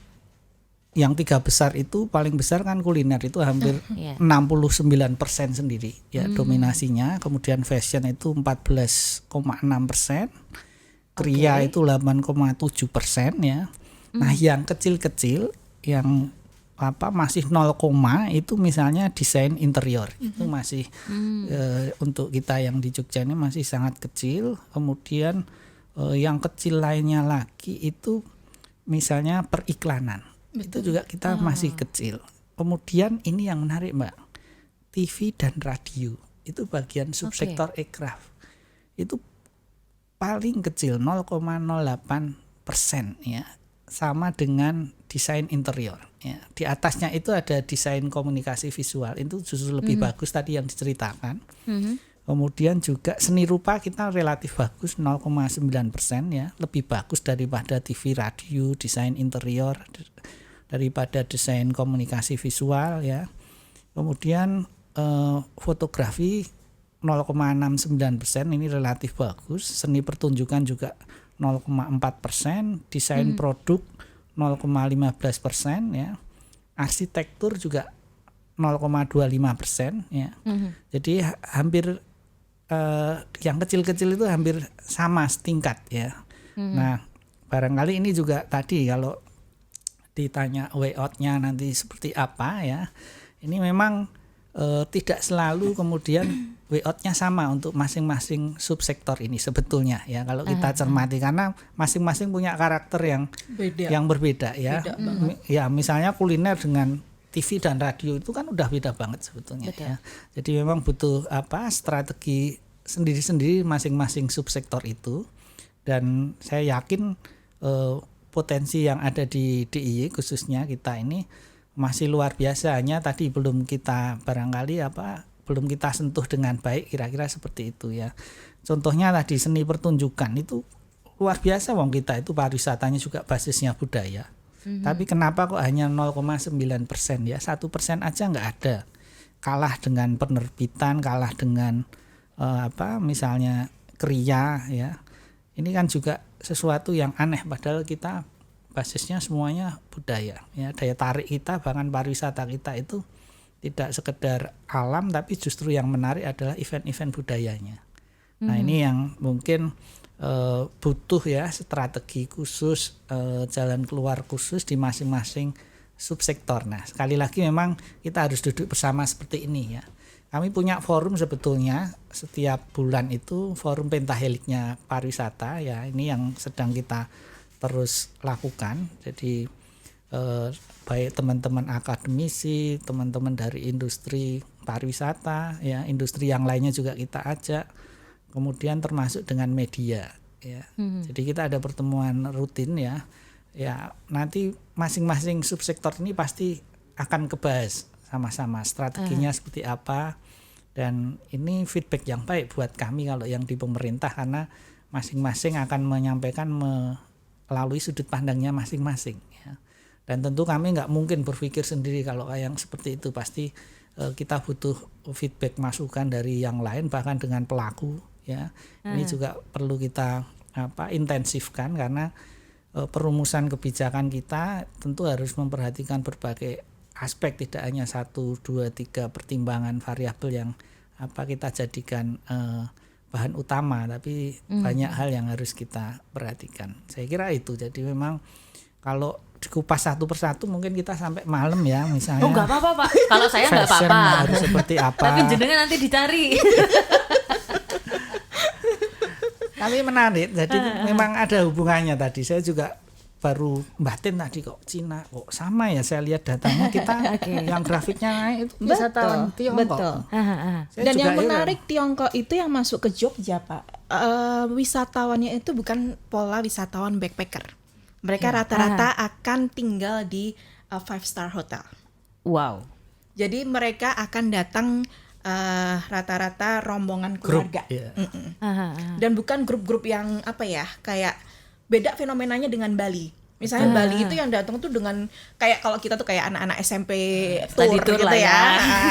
yang 3 besar itu paling besar kan kuliner itu hampir 69% sendiri ya dominasinya. Kemudian fashion itu 14,6%, kriya itu 8,7% ya. Nah yang kecil-kecil yang masih 0, itu misalnya desain interior itu masih untuk kita yang di Jogja ini masih sangat kecil. Kemudian yang kecil lainnya lagi itu misalnya periklanan. Itu juga kita masih kecil. Kemudian ini yang menarik Mbak, TV dan radio itu bagian subsektor aircraft itu paling kecil 0,08% ya, sama dengan desain interior ya. Di atasnya itu ada desain komunikasi visual, itu justru lebih bagus tadi yang diceritakan. Kemudian juga seni rupa kita relatif bagus 0,9% ya, lebih bagus daripada TV, radio, desain interior, daripada desain komunikasi visual ya. Kemudian fotografi 0,69%, ini relatif bagus. Seni pertunjukan juga 0,4%, desain produk 0,15% ya. Arsitektur juga 0,25% ya. Jadi hampir yang kecil-kecil itu hampir sama setingkat ya. Nah, barangkali ini juga tadi kalau ditanya way out-nya nanti seperti apa ya. Ini memang tidak selalu kemudian way out-nya sama untuk masing-masing subsektor ini sebetulnya ya. Kalau kita cermati karena masing-masing punya karakter yang berbeda ya. Ya, misalnya kuliner dengan TV dan radio itu kan udah beda banget sebetulnya ya. Jadi memang butuh strategi sendiri-sendiri masing-masing subsektor itu. Dan saya yakin potensi yang ada di DIY khususnya kita ini masih luar biasa, hanya tadi belum kita belum kita sentuh dengan baik, kira-kira seperti itu ya. Contohnya tadi seni pertunjukan itu luar biasa, wong kita itu pariwisatanya juga basisnya budaya. Tapi kenapa kok hanya 0,9% ya, 1% aja nggak ada. Kalah dengan penerbitan, kalah dengan misalnya kriya ya. Ini kan juga sesuatu yang aneh, padahal kita basisnya semuanya budaya ya. Daya tarik kita bahkan pariwisata kita itu tidak sekedar alam, tapi justru yang menarik adalah event-event budayanya. Nah ini yang mungkin butuh ya strategi khusus, jalan keluar khusus di masing-masing subsektor. Nah sekali lagi memang kita harus duduk bersama seperti ini ya. Kami punya forum sebetulnya setiap bulan itu, forum pentaheliknya pariwisata ya, ini yang sedang kita terus lakukan. Jadi baik teman-teman akademisi, teman-teman dari industri pariwisata ya, industri yang lainnya juga kita ajak, kemudian termasuk dengan media ya. Jadi kita ada pertemuan rutin ya. Ya nanti masing-masing subsektor ini pasti akan kebahas sama-sama strateginya seperti apa, dan ini feedback yang baik buat kami kalau yang di pemerintah, karena masing-masing akan menyampaikan melalui sudut pandangnya masing-masing ya. Dan tentu kami nggak mungkin berpikir sendiri kalau yang seperti itu, pasti kita butuh feedback masukan dari yang lain, bahkan dengan pelaku ya. Ini juga perlu kita intensifkan, karena perumusan kebijakan kita tentu harus memperhatikan berbagai aspek, tidak hanya 1, 2, 3 pertimbangan variabel yang kita jadikan bahan utama, tapi banyak hal yang harus kita perhatikan. Saya kira itu. Jadi memang kalau dikupas satu persatu mungkin kita sampai malam ya, misalnya. Oh nggak apa-apa Pak, kalau saya nggak apa-apa. Harus seperti apa? Tapi jenengan nanti dicari. Tapi menarik. Jadi memang ada hubungannya tadi. Saya juga baru batin tadi kok Cina kok sama ya, saya lihat datanya kita yang grafiknya naik itu wisatawan Tiongkok. Betul. Saya Dan juga yang heran. menarik Tiongkok itu yang masuk ke Jogja, Pak. Wisatawannya itu bukan pola wisatawan backpacker. Mereka rata-rata akan tinggal di 5-star hotel. Wow. Jadi mereka akan datang rata-rata rombongan Grup, keluarga. ya. Dan bukan grup-grup yang apa ya, kayak beda fenomenanya dengan Bali. Misalnya Bali itu yang datang tuh dengan kayak kalau kita tuh kayak anak-anak SMP Study tour tour gitu lah ya. ya.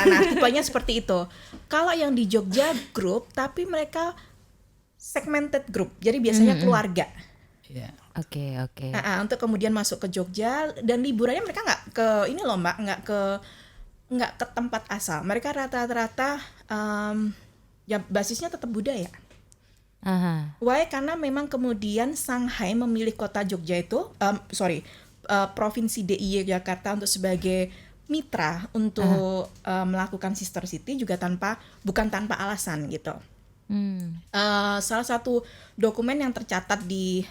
Nah, tipenya seperti itu. Kalau yang di Jogja grup, tapi mereka segmented group. Jadi biasanya keluarga. Iya. Oke. Untuk kemudian masuk ke Jogja, dan liburannya mereka nggak ke ini loh Mbak, nggak ke tempat asal. Mereka rata-rata ya basisnya tetap budaya. Why? Karena memang kemudian Shanghai memilih kota Jogja itu, provinsi DIY Jakarta untuk sebagai mitra untuk melakukan sister city juga bukan tanpa alasan gitu. Salah satu dokumen yang tercatat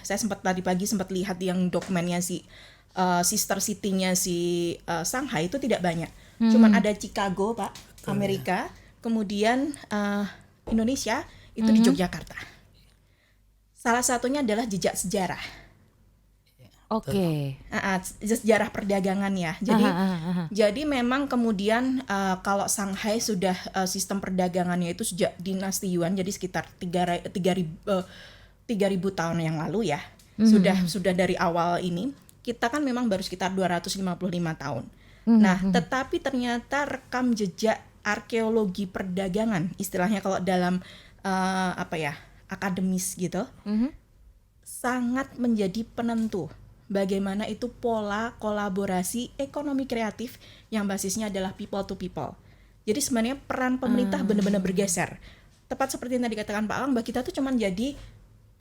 saya tadi pagi sempat lihat yang dokumennya sister city-nya Shanghai itu tidak banyak. Cuman ada Chicago, Pak, Amerika, kemudian Indonesia itu di Yogyakarta. Salah satunya adalah jejak sejarah. Oke. Sejarah perdagangan ya. Jadi memang kemudian kalau Shanghai sudah sistem perdagangannya itu sejak dinasti Yuan, jadi sekitar 3.000 tahun yang lalu ya. Sudah dari awal ini. Kita kan memang baru sekitar 255 tahun. Nah, tetapi ternyata rekam jejak arkeologi perdagangan, istilahnya kalau dalam akademis gitu, sangat menjadi penentu bagaimana itu pola kolaborasi ekonomi kreatif yang basisnya adalah people to people. Jadi sebenarnya peran pemerintah benar-benar bergeser. Tepat seperti yang tadi dikatakan Pak Alang, bahwa kita tuh cuma jadi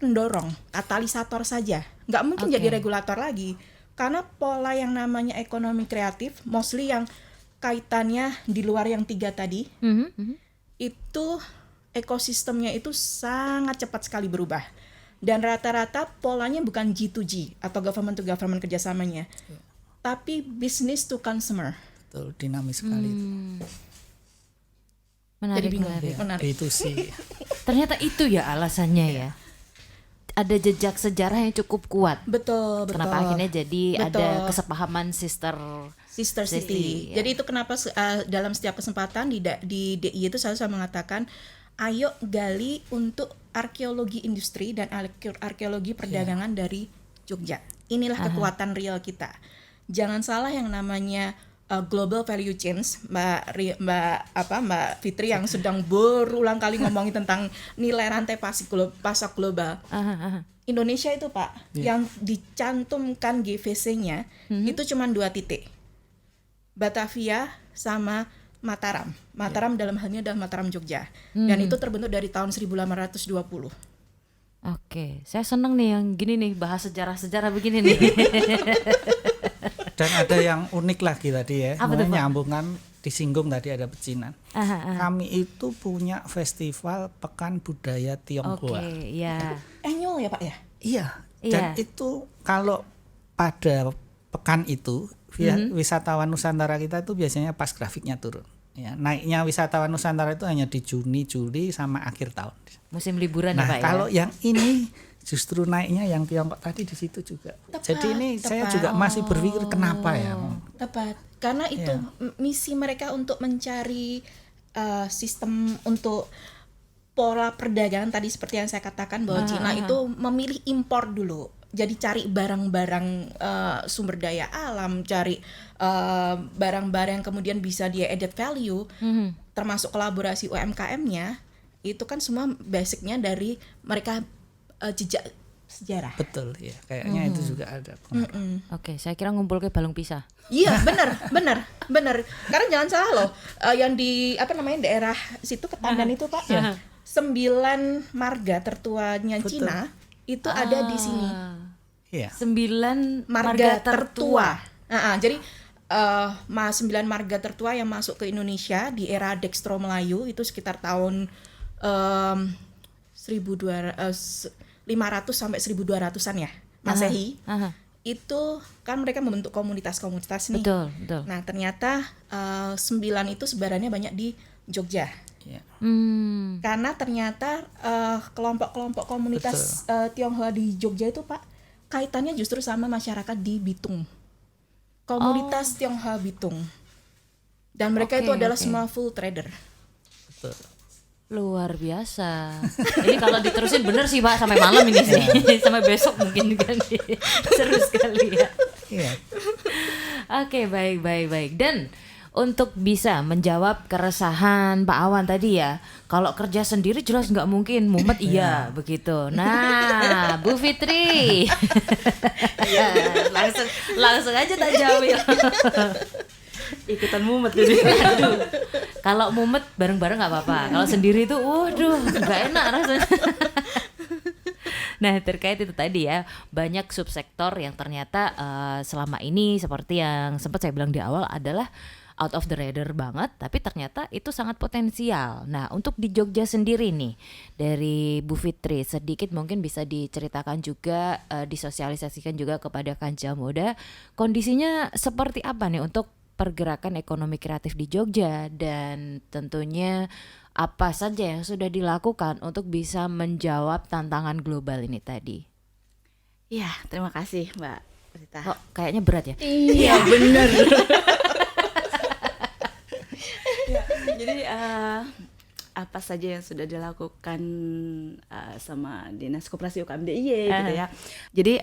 pendorong, katalisator saja. Nggak mungkin jadi regulator lagi. Karena pola yang namanya ekonomi kreatif, mostly yang kaitannya di luar yang 3 tadi, itu ekosistemnya itu sangat cepat sekali berubah. Dan rata-rata polanya bukan G2G atau government to government kerjasamanya, tapi business to consumer. Betul, dinamis sekali itu. Menarik. Menarik. Itu sih. Ternyata itu ya alasannya ya. Ada jejak sejarah yang cukup kuat. Betul. Kenapa akhirnya jadi ada kesepahaman sister city. Ya. Jadi itu kenapa dalam setiap kesempatan di DI itu saya mengatakan, ayo gali untuk arkeologi industri dan arkeologi perdagangan dari Jogja. Inilah kekuatan real kita. Jangan salah yang namanya global value chains, Mbak Fitri yang sedang berulang kali ngomongin tentang nilai rantai pasar global. Indonesia itu Pak, yang dicantumkan GVC-nya itu cuma 2 titik. Batavia sama Mataram dalam hal ini adalah Mataram Jogja. Dan itu terbentuk dari tahun 1820. Oke, saya seneng nih yang gini nih, bahas sejarah-sejarah begini nih. Dan ada yang unik lagi tadi ya, Apa tuh, Pak? nyambungan disinggung tadi ada pecinan. Kami itu punya festival Pekan Budaya Tionghoa. Oke, ya. Annual ya Pak ya? Iya, dan itu kalau pada pekan itu wisatawan Nusantara kita itu biasanya pas grafiknya turun. Ya, naiknya wisatawan Nusantara itu hanya di Juni, Juli sama akhir tahun. Musim liburan Nah, ya Pak ya. kalau yang ini justru naiknya yang Tiongkok tadi di situ juga. Jadi ini saya juga masih berpikir kenapa ya. Tepat. Karena itu misi mereka untuk mencari sistem untuk pola perdagangan tadi seperti yang saya katakan bahwa Cina itu memilih impor dulu. Jadi cari barang-barang sumber daya alam, cari barang-barang yang kemudian bisa dia added value, termasuk kolaborasi UMKM-nya, itu kan semua basicnya dari mereka jejak sejarah. Betul ya, kayaknya itu juga ada pengaruh. Oke, saya kira ngumpul ke balung pisah. Iya, benar. Karena jangan salah loh, yang di daerah situ Ketandan itu Pak, 9 marga tertuanya Cina itu ada di sini. Iya. 9 Marga tertua. Jadi 9 marga tertua yang masuk ke Indonesia di era Dextro Melayu itu sekitar tahun 500 sampai 1200-an ya Masehi. itu kan mereka membentuk komunitas-komunitas nih. Betul, betul. Nah ternyata 9 itu sebarannya banyak di Jogja. Ya. Karena ternyata kelompok-kelompok komunitas Tionghoa di Jogja itu Pak, kaitannya justru sama masyarakat di Bitung. Komunitas Tionghoa Bitung. Dan mereka itu adalah semua full trader. Betul. Luar biasa. Ini kalau diterusin bener sih Pak sampai malam ini sih. Sampai besok mungkin kan. Seru sekali ya. Iya. Oke, baik. Dan untuk bisa menjawab keresahan Pak Awan tadi ya, kalau kerja sendiri jelas nggak mungkin, mumet iya begitu. Nah, Bu Fitri, ya, langsung aja tak jawab. Ikutan mumet jadi. Kalau mumet bareng-bareng nggak apa-apa. Kalau sendiri tuh, waduh, nggak enak rasanya. Nah, terkait itu tadi ya, banyak subsektor yang ternyata selama ini seperti yang sempat saya bilang di awal adalah out of the radar banget, tapi ternyata itu sangat potensial. Nah, untuk di Jogja sendiri nih, dari Bu Fitri sedikit mungkin bisa diceritakan juga, disosialisasikan juga kepada kancah muda, kondisinya seperti apa nih untuk pergerakan ekonomi kreatif di Jogja, dan tentunya apa saja yang sudah dilakukan untuk bisa menjawab tantangan global ini tadi. Ya, terima kasih Mbak Rita. Kok kayaknya berat ya? Iya benar. Jadi apa saja yang sudah dilakukan sama Dinas Koperasi UKM DIY gitu ya. Jadi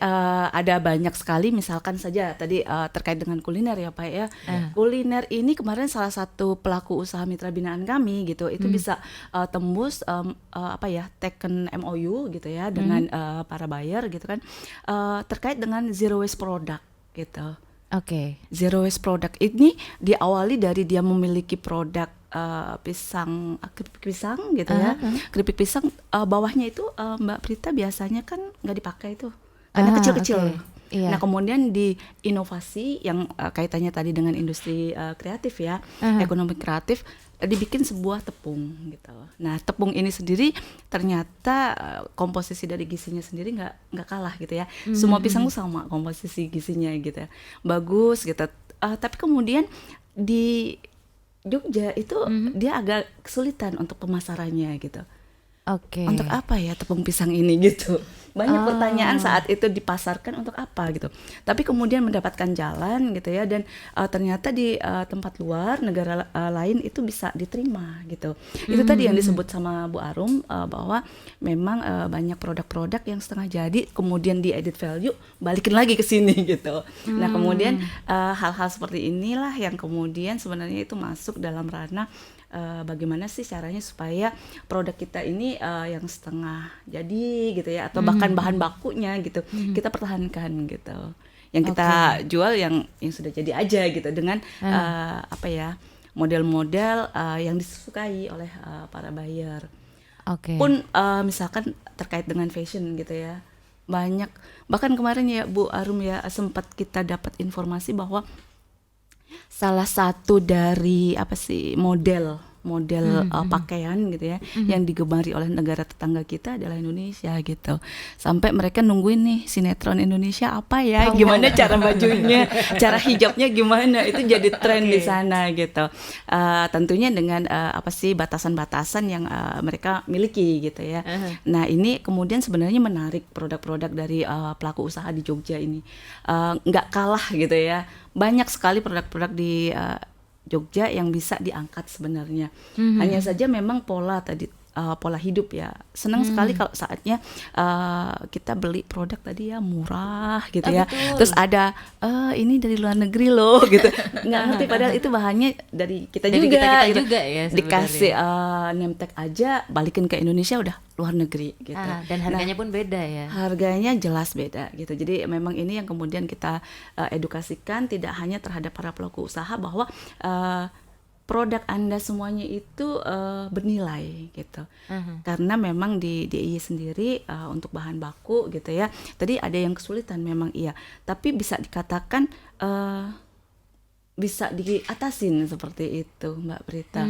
ada banyak sekali, misalkan saja tadi terkait dengan kuliner ya Pak ya. Kuliner ini kemarin salah satu pelaku usaha mitra binaan kami gitu, itu bisa tembus taken MOU gitu ya dengan para buyer gitu kan, terkait dengan zero waste product gitu. Oke. Zero waste product ini diawali dari dia memiliki produk keripik pisang gitu ya. Keripik pisang bawahnya itu Mbak Prita biasanya kan nggak dipakai tuh karena kecil-kecil. Okay. Iya. Nah kemudian di inovasi yang kaitannya tadi dengan industri kreatif ya, ekonomi kreatif, dibikin sebuah tepung gitu. Nah tepung ini sendiri ternyata komposisi dari gizinya sendiri nggak kalah gitu ya. Semua pisang tuh sama komposisi gizinya gitu, bagus gitu. Tapi kemudian di Jogja itu dia agak kesulitan untuk pemasarannya gitu. Oke. Untuk apa ya tepung pisang ini gitu. Banyak pertanyaan saat itu dipasarkan untuk apa gitu. Tapi kemudian mendapatkan jalan gitu ya, dan ternyata di tempat luar negara lain itu bisa diterima gitu. Itu tadi yang disebut sama Bu Arum bahwa memang banyak produk-produk yang setengah jadi kemudian di added value balikin lagi ke sini gitu. Nah, kemudian hal-hal seperti inilah yang kemudian sebenarnya itu masuk dalam ranah bagaimana sih caranya supaya produk kita ini yang setengah jadi gitu ya, atau bahkan bahan bakunya gitu kita pertahankan gitu, yang kita jual yang sudah jadi aja gitu dengan model-model yang disukai oleh para buyer. Pun misalkan terkait dengan fashion gitu ya, banyak, bahkan kemarin ya Bu Arum ya sempat kita dapat informasi bahwa salah satu dari model pakaian gitu ya yang digemari oleh negara tetangga kita adalah Indonesia gitu. Sampai mereka nungguin nih sinetron Indonesia apa ya, gimana cara bajunya, cara hijabnya gimana, itu jadi tren di sana gitu. Tentunya dengan batasan-batasan yang mereka miliki gitu ya. Nah, ini kemudian sebenarnya menarik produk-produk dari pelaku usaha di Jogja ini. Nggak kalah gitu ya. Banyak sekali produk-produk di Jogja yang bisa diangkat sebenarnya. Hanya saja memang pola hidup ya. Senang sekali kalau saatnya kita beli produk tadi ya murah gitu ya. Betul. Terus ada ini dari luar negeri loh gitu. Nggak ngerti padahal itu bahannya dari kita juga. Kita gitu. juga ya sebenarnya. Dikasih name tag aja, balikin ke Indonesia udah luar negeri gitu. Dan harganya pun beda ya. Harganya jelas beda gitu. Jadi memang ini yang kemudian kita edukasikan tidak hanya terhadap para pelaku usaha bahwa produk Anda semuanya itu bernilai gitu. Karena memang di DIY sendiri untuk bahan baku gitu ya. Tadi ada yang kesulitan memang iya, tapi bisa dikatakan bisa diatasin seperti itu Mbak Prita.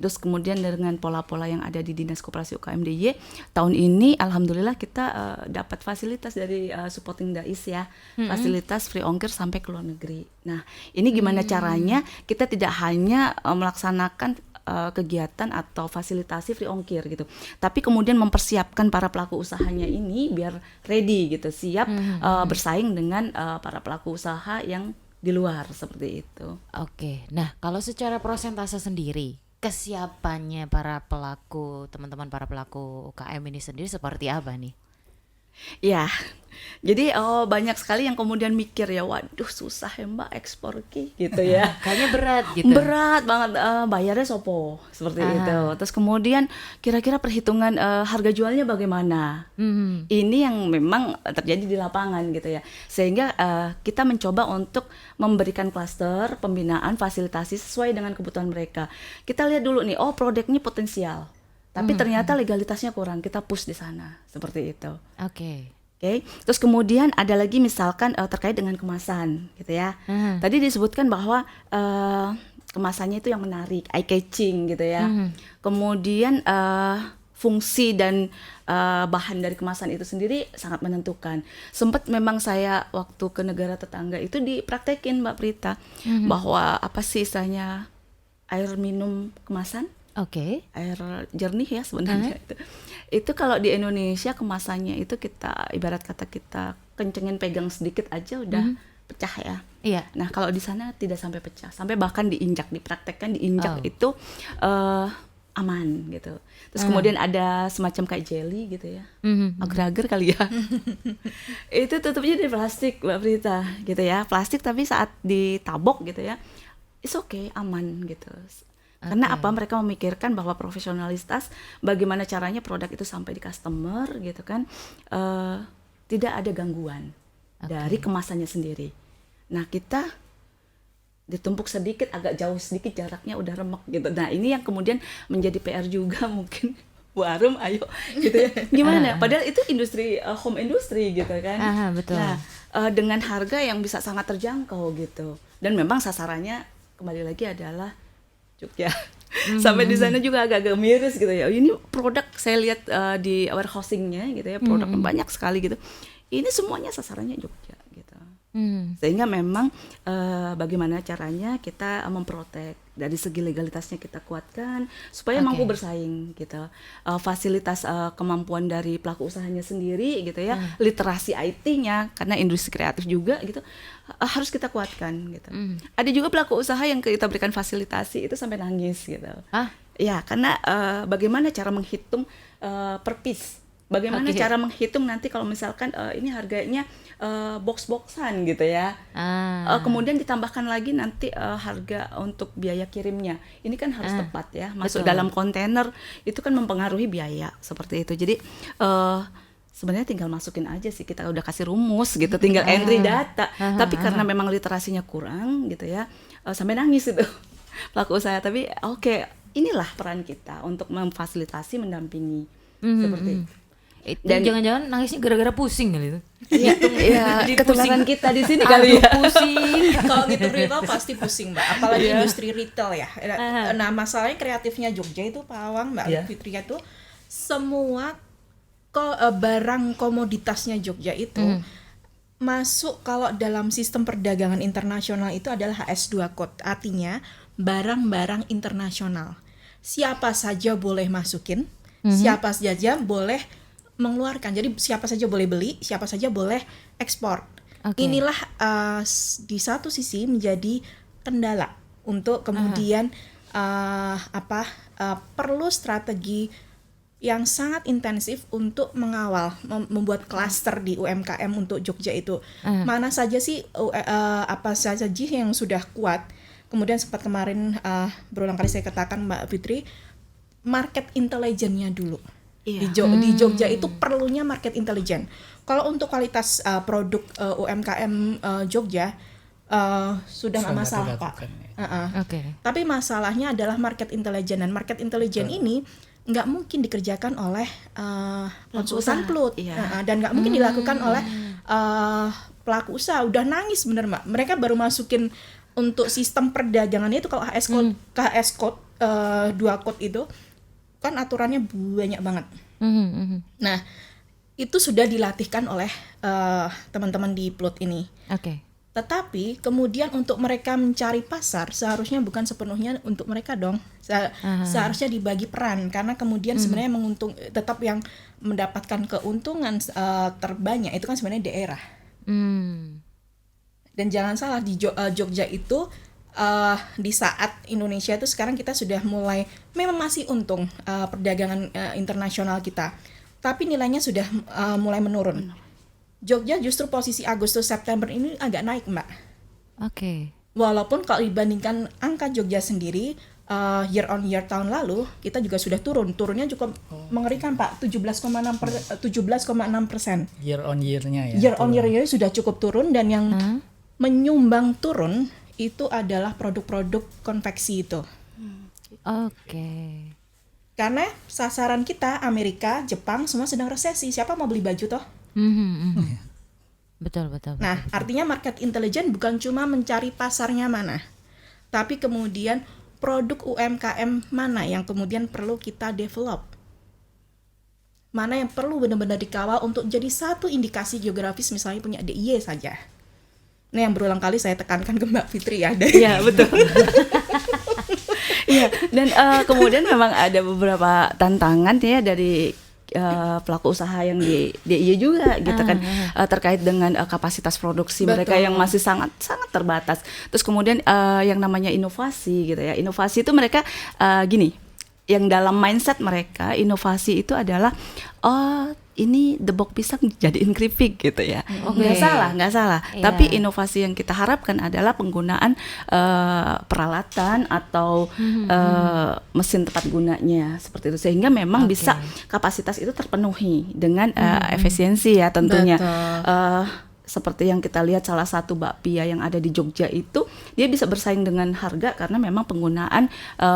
Terus kemudian dengan pola-pola yang ada di Dinas Koperasi UKM DIY, tahun ini alhamdulillah kita dapat fasilitas dari supporting Dais ya, fasilitas free ongkir sampai ke luar negeri. Nah, ini gimana caranya kita tidak hanya melaksanakan kegiatan atau fasilitasi free ongkir gitu, tapi kemudian mempersiapkan para pelaku usahanya ini biar ready gitu, siap bersaing dengan para pelaku usaha yang di luar seperti itu. Oke, nah kalau secara persentase sendiri, kesiapannya para pelaku, teman-teman para pelaku UKM ini sendiri seperti apa nih? Ya, jadi banyak sekali yang kemudian mikir ya, waduh susah ya Mbak ekspor gitu ya. Kayaknya berat gitu. Berat banget, bayarnya sopo seperti itu. Terus kemudian kira-kira perhitungan harga jualnya bagaimana? Ini yang memang terjadi di lapangan gitu ya. Sehingga kita mencoba untuk memberikan klaster pembinaan fasilitasi sesuai dengan kebutuhan mereka. Kita lihat dulu nih, produknya potensial. Tapi ternyata legalitasnya kurang, kita push di sana, seperti itu. Oke. Terus kemudian ada lagi misalkan terkait dengan kemasan, gitu ya. Tadi disebutkan bahwa kemasannya itu yang menarik, eye catching, gitu ya. Kemudian fungsi dan bahan dari kemasan itu sendiri sangat menentukan. Sempat memang saya waktu ke negara tetangga itu dipraktekin Mbak Prita, bahwa apa sih istilahnya air minum kemasan. Air jernih ya sebenarnya itu kalau di Indonesia kemasannya itu kita ibarat kata kita kencengin pegang sedikit aja udah pecah ya. Iya. Nah kalau di sana tidak sampai pecah, sampai bahkan dipraktekkan diinjak itu aman gitu. Terus kemudian ada semacam kayak jelly gitu ya, agar-agar kali ya. Itu tutupnya dari plastik Mbak Prita gitu ya, plastik tapi saat ditabok gitu ya, it's okay, aman gitu. Karena apa, mereka memikirkan bahwa profesionalitas, bagaimana caranya produk itu sampai di customer gitu kan, tidak ada gangguan dari kemasannya sendiri. Nah kita ditumpuk sedikit, agak jauh sedikit jaraknya udah remek gitu. Nah ini yang kemudian menjadi PR juga mungkin Bu Arum, ayo gitu ya. Gimana? Padahal itu industri home industry gitu kan. Betul. Nah dengan harga yang bisa sangat terjangkau gitu. Dan memang sasarannya kembali lagi adalah Jogja. Sampai di sana juga agak-agak miris gitu ya. Ini produk saya lihat di warehousing-nya gitu ya, produk banyak sekali gitu. Ini semuanya sasarannya Jogja gitu. Sehingga memang bagaimana caranya kita memprotek dari segi legalitasnya kita kuatkan supaya mampu bersaing gitu. Fasilitas kemampuan dari pelaku usahanya sendiri gitu ya, literasi IT-nya karena industri kreatif juga gitu harus kita kuatkan gitu. Ada juga pelaku usaha yang kita berikan fasilitasi itu sampai nangis gitu. Ya, karena bagaimana cara menghitung per piece. Bagaimana cara menghitung nanti kalau misalkan ini harganya box-boxan gitu ya. Kemudian ditambahkan lagi nanti harga untuk biaya kirimnya. Ini kan harus tepat ya. Masuk dalam kontainer itu kan mempengaruhi biaya seperti itu. Jadi sebenarnya tinggal masukin aja sih, kita udah kasih rumus gitu, tinggal entry data. Tapi karena memang literasinya kurang gitu ya, sampai nangis itu pelaku usaha. Tapi inilah peran kita untuk memfasilitasi, mendampingi seperti itu. Dan jangan-jangan nangisnya gara-gara pusing kali itu. Iya, ketularan kita di sini kali ya. Pusing. Kalau gitu retail pasti pusing Mbak, apalagi industri retail ya. Nah masalahnya kreatifnya Jogja itu Pak Awang, Mbak Fitria itu semua barang komoditasnya Jogja itu masuk kalau dalam sistem perdagangan internasional itu adalah HS2 code, artinya barang-barang internasional. Siapa saja boleh masukin, siapa saja boleh mengeluarkan. Jadi siapa saja boleh beli, siapa saja boleh ekspor. Inilah di satu sisi menjadi kendala untuk kemudian perlu strategi yang sangat intensif untuk mengawal, membuat klaster di UMKM untuk Jogja itu. Mana saja sih apa saja yang sudah kuat. Kemudian sempat kemarin berulang kali saya katakan Mbak Fitri, market intelligence-nya dulu. Di Jogja itu perlunya market intelligence. Kalau untuk kualitas produk UMKM Jogja sudah nggak masalah Pak. Tapi masalahnya adalah market intelligence, dan market intelligence ini nggak mungkin dikerjakan oleh konsultan plut, dan nggak mungkin dilakukan oleh pelaku usaha. Udah nangis bener Mbak. Mereka baru masukin untuk sistem perdagangannya itu kalau KHS code 2 code itu kan aturannya banyak banget. Nah, itu sudah dilatihkan oleh teman-teman di plot ini. Oke. Tetapi kemudian untuk mereka mencari pasar seharusnya bukan sepenuhnya untuk mereka dong. Seharusnya dibagi peran karena kemudian sebenarnya tetap yang mendapatkan keuntungan terbanyak itu kan sebenarnya daerah. Dan jangan salah di Jogja itu di saat Indonesia itu sekarang kita sudah mulai memang masih untung perdagangan internasional kita, tapi nilainya sudah mulai menurun. Jogja justru posisi Agustus September ini agak naik, Mbak. Oke. Walaupun kalau dibandingkan angka Jogja sendiri year on year tahun lalu kita juga sudah turunnya cukup mengerikan, Pak, 17,6%. Year on year-nya ya. Year on year-nya sudah cukup turun, dan yang menyumbang turun itu adalah produk-produk konveksi itu. Oke. Karena sasaran kita Amerika, Jepang semua sedang resesi. Siapa mau beli baju toh? Betul. Nah, artinya market intelligence bukan cuma mencari pasarnya mana, tapi kemudian produk UMKM mana yang kemudian perlu kita develop, mana yang perlu benar-benar dikawal untuk jadi satu indikasi geografis, misalnya punya DIY saja. Nah, yang berulang kali saya tekankan ke Mbak Fitri ya. Iya, betul. Iya, dan kemudian memang ada beberapa tantangan ya dari pelaku usaha yang di DIY juga gitu kan, terkait dengan kapasitas produksi mereka yang masih sangat terbatas. Terus kemudian yang namanya inovasi gitu ya. Inovasi itu mereka gini, yang dalam mindset mereka inovasi itu adalah ini debok pisang jadiin keripik gitu ya. Nggak salah. Yeah. Tapi inovasi yang kita harapkan adalah penggunaan peralatan atau mesin tepat gunanya seperti itu, sehingga memang bisa kapasitas itu terpenuhi dengan efisiensi ya tentunya. Seperti yang kita lihat salah satu bakpia yang ada di Jogja itu, dia bisa bersaing dengan harga karena memang penggunaan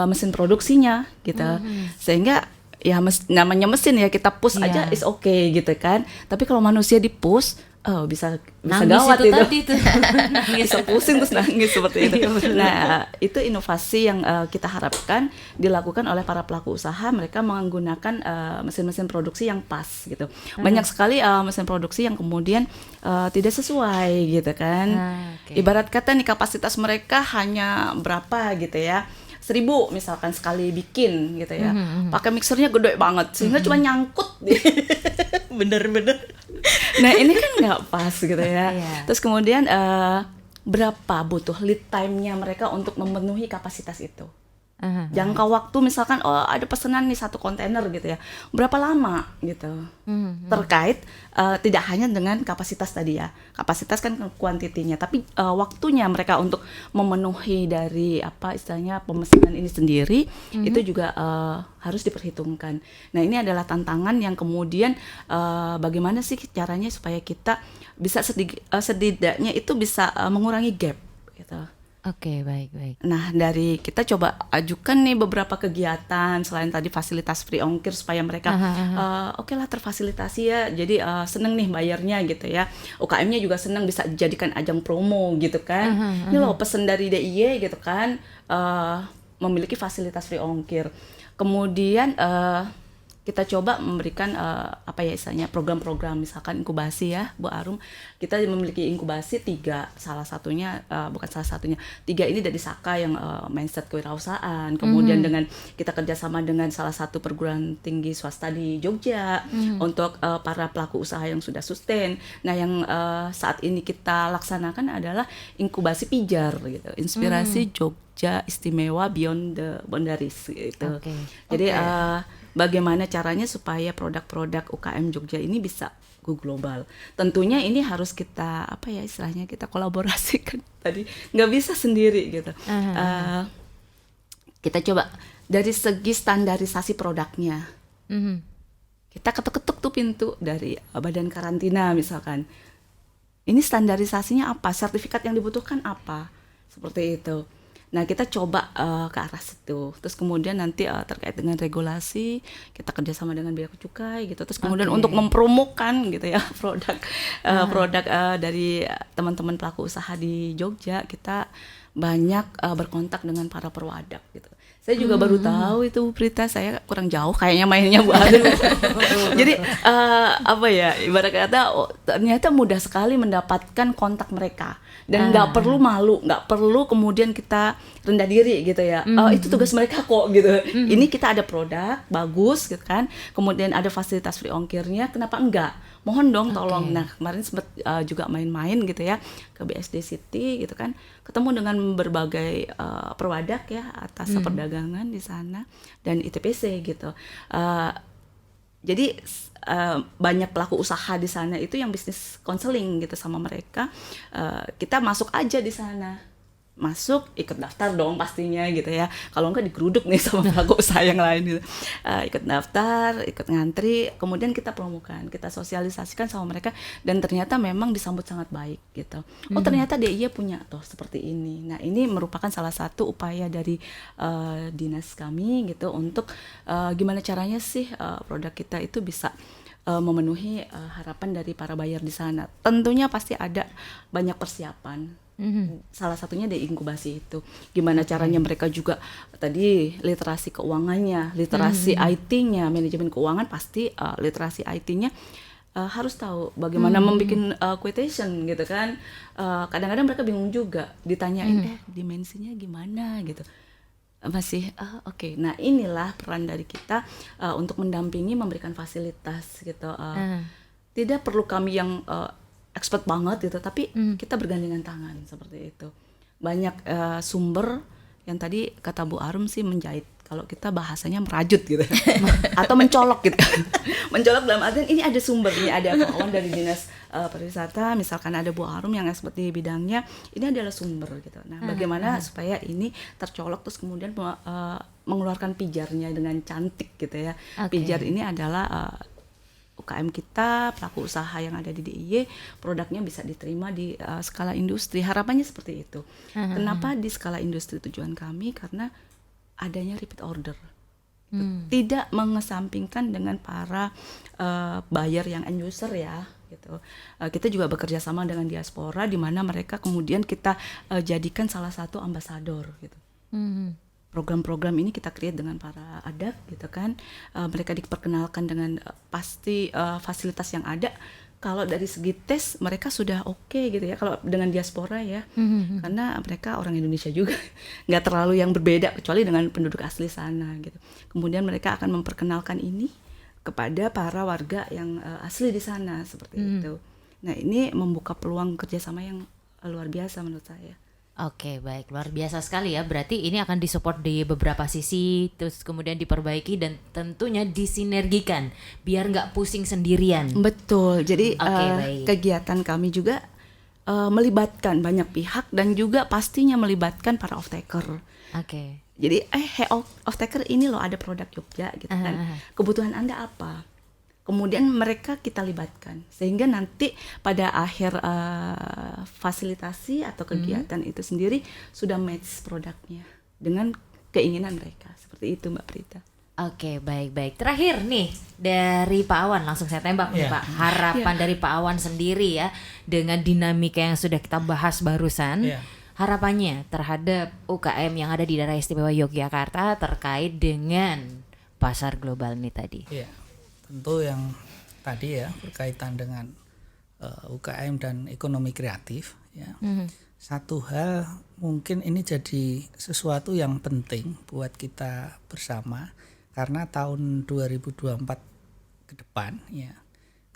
mesin produksinya gitu. Sehingga ya namanya mesin ya, kita push aja is okay gitu kan. Tapi kalau manusia di push bisa gawat itu. Tadi tuh. Bisa pusing terus nangis seperti itu. Nah, itu inovasi yang kita harapkan dilakukan oleh para pelaku usaha. Mereka menggunakan mesin-mesin produksi yang pas gitu. Banyak sekali mesin produksi yang kemudian tidak sesuai gitu kan. Ibarat kata nih kapasitas mereka hanya berapa gitu ya. 1.000 misalkan sekali bikin gitu ya. Pakai mixernya gede banget sehingga cuma nyangkut. Bener-bener. Nah, ini kan nggak pas gitu ya. Terus kemudian berapa butuh lead time-nya mereka untuk memenuhi kapasitas itu. Jangka waktu misalkan ada pesanan nih 1 kontainer gitu ya, berapa lama gitu. Terkait tidak hanya dengan kapasitas tadi ya, kapasitas kan kuantitinya, tapi waktunya mereka untuk memenuhi dari apa istilahnya pemesanan ini sendiri itu juga harus diperhitungkan. Nah, ini adalah tantangan yang kemudian bagaimana sih caranya supaya kita bisa setidaknya itu bisa mengurangi gap gitu. Oke, baik. Nah, dari kita coba ajukan nih beberapa kegiatan selain tadi fasilitas free ongkir supaya mereka oke lah terfasilitasi ya. Jadi seneng nih bayarnya gitu ya. UKM-nya juga seneng bisa dijadikan ajang promo gitu kan. Ini loh pesen dari DIY gitu kan, memiliki fasilitas free ongkir. Kemudian kita coba memberikan apa ya istilahnya program-program misalkan inkubasi ya Bu Arum. Kita memiliki inkubasi 3, salah satunya 3 ini dari Saka yang mindset kewirausahaan. Kemudian dengan kita kerjasama dengan salah satu perguruan tinggi swasta di Jogja untuk para pelaku usaha yang sudah sustain. Nah, yang saat ini kita laksanakan adalah inkubasi pijar gitu, inspirasi Jogja istimewa beyond the boundaries gitu. Jadi bagaimana caranya supaya produk-produk UKM Jogja ini bisa go global. Tentunya ini harus kita apa ya istilahnya kita kolaborasikan tadi, nggak bisa sendiri gitu. Kita coba dari segi standarisasi produknya. Kita ketuk-ketuk tuh pintu dari badan karantina misalkan. Ini standarisasinya apa? Sertifikat yang dibutuhkan apa? Seperti itu. Nah, kita coba ke arah situ. Terus kemudian nanti terkait dengan regulasi, kita kerjasama dengan Bea Cukai gitu. Terus kemudian untuk mempromokan gitu ya produk dari teman-teman pelaku usaha di Jogja, kita banyak berkontak dengan para perwadak gitu. Saya juga baru tahu itu Bu Prita, saya kurang jauh kayaknya mainnya Bu Arum. Jadi apa ya, ibarat kata ternyata mudah sekali mendapatkan kontak mereka dan nggak perlu malu, nggak perlu kemudian kita rendah diri gitu ya. Itu tugas mereka kok gitu. Ini kita ada produk bagus gitu kan, kemudian ada fasilitas free ongkirnya, kenapa enggak? Mohon dong tolong. Nah, kemarin sempat juga main-main gitu ya ke BSD City gitu kan, ketemu dengan berbagai perwadak ya atas perdagangan di sana dan ITPC gitu. Jadi banyak pelaku usaha di sana itu yang bisnis konseling gitu sama mereka. Kita masuk aja di sana. Masuk, ikut daftar dong pastinya gitu ya. Kalau enggak digeruduk nih sama pelaku usaha yang lain gitu. Ikut daftar, ikut ngantri, kemudian kita promokan, kita sosialisasikan sama mereka dan ternyata memang disambut sangat baik gitu. Oh, ternyata DIY punya tuh seperti ini. Nah, ini merupakan salah satu upaya dari dinas kami gitu untuk gimana caranya sih produk kita itu bisa memenuhi harapan dari para buyer di sana. Tentunya pasti ada banyak persiapan. Salah satunya dari inkubasi itu. Gimana caranya mereka juga tadi literasi keuangannya, literasi IT-nya, manajemen keuangan pasti literasi IT-nya harus tahu bagaimana membuat quotation gitu kan. Kadang-kadang mereka bingung juga ditanyain dimensinya gimana gitu. Masih oke. Nah, inilah peran dari kita untuk mendampingi, memberikan fasilitas gitu. Tidak perlu kami yang expert banget gitu, tapi kita bergandengan tangan seperti itu. Banyak sumber yang tadi kata Bu Arum sih menjahit, kalau kita bahasanya merajut gitu atau mencolok gitu. Mencolok dalam artian ini ada sumber, ini ada kawan dari dinas pariwisata, misalkan ada Bu Arum yang expert di bidangnya, ini adalah sumber gitu. Nah, bagaimana supaya ini tercolok terus kemudian mengeluarkan pijarnya dengan cantik gitu ya. Pijar ini adalah UKM kita, pelaku usaha yang ada di DIY, produknya bisa diterima di skala industri. Harapannya seperti itu. Kenapa di skala industri tujuan kami? Karena adanya repeat order. Tidak mengesampingkan dengan para buyer yang end user ya. Gitu. Kita juga bekerja sama dengan diaspora, di mana mereka kemudian kita jadikan salah satu ambasador. Gitu. Program-program ini kita create dengan para adak gitu kan, mereka diperkenalkan dengan pasti fasilitas yang ada. Kalau dari segi tes mereka sudah oke gitu ya, kalau dengan diaspora ya, karena mereka orang Indonesia juga, nggak terlalu yang berbeda kecuali dengan penduduk asli sana gitu. Kemudian mereka akan memperkenalkan ini kepada para warga yang asli di sana seperti itu. Nah, ini membuka peluang kerjasama yang luar biasa menurut saya. Oke, baik, luar biasa sekali ya. Berarti ini akan disupport di beberapa sisi, terus kemudian diperbaiki dan tentunya disinergikan biar nggak pusing sendirian. Betul. Jadi kegiatan kami juga melibatkan banyak pihak dan juga pastinya melibatkan para off-taker. Jadi off-taker ini loh ada produk Jogja gitu kan. Kebutuhan Anda apa? Kemudian mereka kita libatkan sehingga nanti pada akhir fasilitasi atau kegiatan itu sendiri sudah match produknya dengan keinginan mereka. Seperti itu Mbak Prita. Oke, baik. Terakhir nih dari Pak Awan, langsung saya tembak nih Pak. Harapan dari Pak Awan sendiri ya dengan dinamika yang sudah kita bahas barusan. Harapannya terhadap UKM yang ada di daerah istimewa Yogyakarta terkait dengan pasar global ini tadi. Tentu yang tadi ya berkaitan dengan UKM dan ekonomi kreatif ya. Satu hal mungkin ini jadi sesuatu yang penting buat kita bersama karena tahun 2024 ke depan ya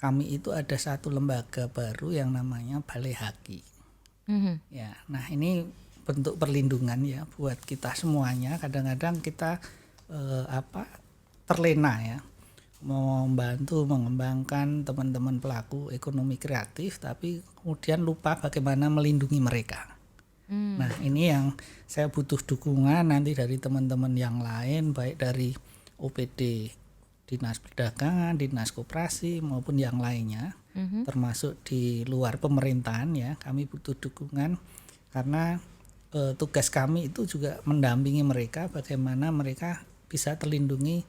kami itu ada satu lembaga baru yang namanya Balai Haki. Ya, nah ini bentuk perlindungan ya buat kita semuanya. Kadang-kadang kita terlena ya membantu mengembangkan teman-teman pelaku ekonomi kreatif tapi kemudian lupa bagaimana melindungi mereka. Nah, ini yang saya butuh dukungan nanti dari teman-teman yang lain baik dari OPD Dinas Perdagangan, Dinas Koperasi maupun yang lainnya, termasuk di luar pemerintahan ya. Kami butuh dukungan karena tugas kami itu juga mendampingi mereka bagaimana mereka bisa terlindungi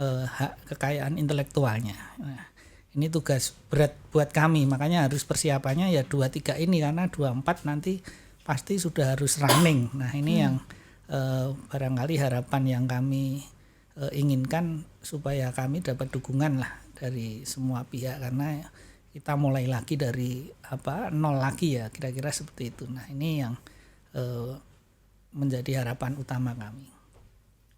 hak kekayaan intelektualnya. Nah, ini tugas berat buat kami, makanya harus persiapannya ya 2-3 ini, karena 24 nanti pasti sudah harus running. Nah ini yang barangkali harapan yang kami inginkan, supaya kami dapat dukungan lah dari semua pihak, karena kita mulai lagi dari nol lagi ya, kira-kira seperti itu. Nah ini yang menjadi harapan utama kami.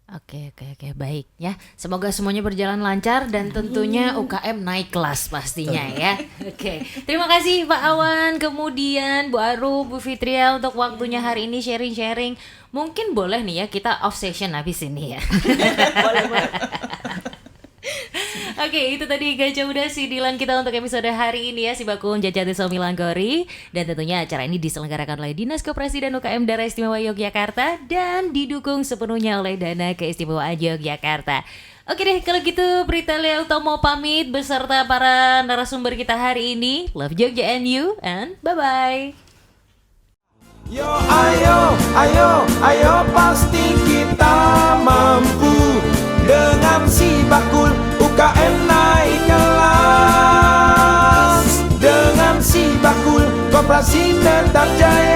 Oke, baik ya. Semoga semuanya berjalan lancar dan tentunya UKM naik kelas pastinya ya. Oke, terima kasih Pak Awan, kemudian Bu Arum, Bu Fitria untuk waktunya hari ini sharing-sharing. Mungkin boleh nih ya kita off session habis ini ya. Boleh. Oke, itu tadi Gajah Muda Sidilan kita untuk episode hari ini ya, Sibakung Jajati Somilanggori. Dan tentunya acara ini diselenggarakan oleh Dinas Koperasi dan UKM Daerah Istimewa Yogyakarta dan didukung sepenuhnya oleh Dana Keistimewaan Yogyakarta. Oke deh, kalau gitu Pritalia Utomo pamit beserta para narasumber kita hari ini. Love Jogja and you, and bye-bye. Yo ayo pasti kita mampu. Dengan si bakul UKM naik kelas. Dengan si bakul koperasi tetap jaya.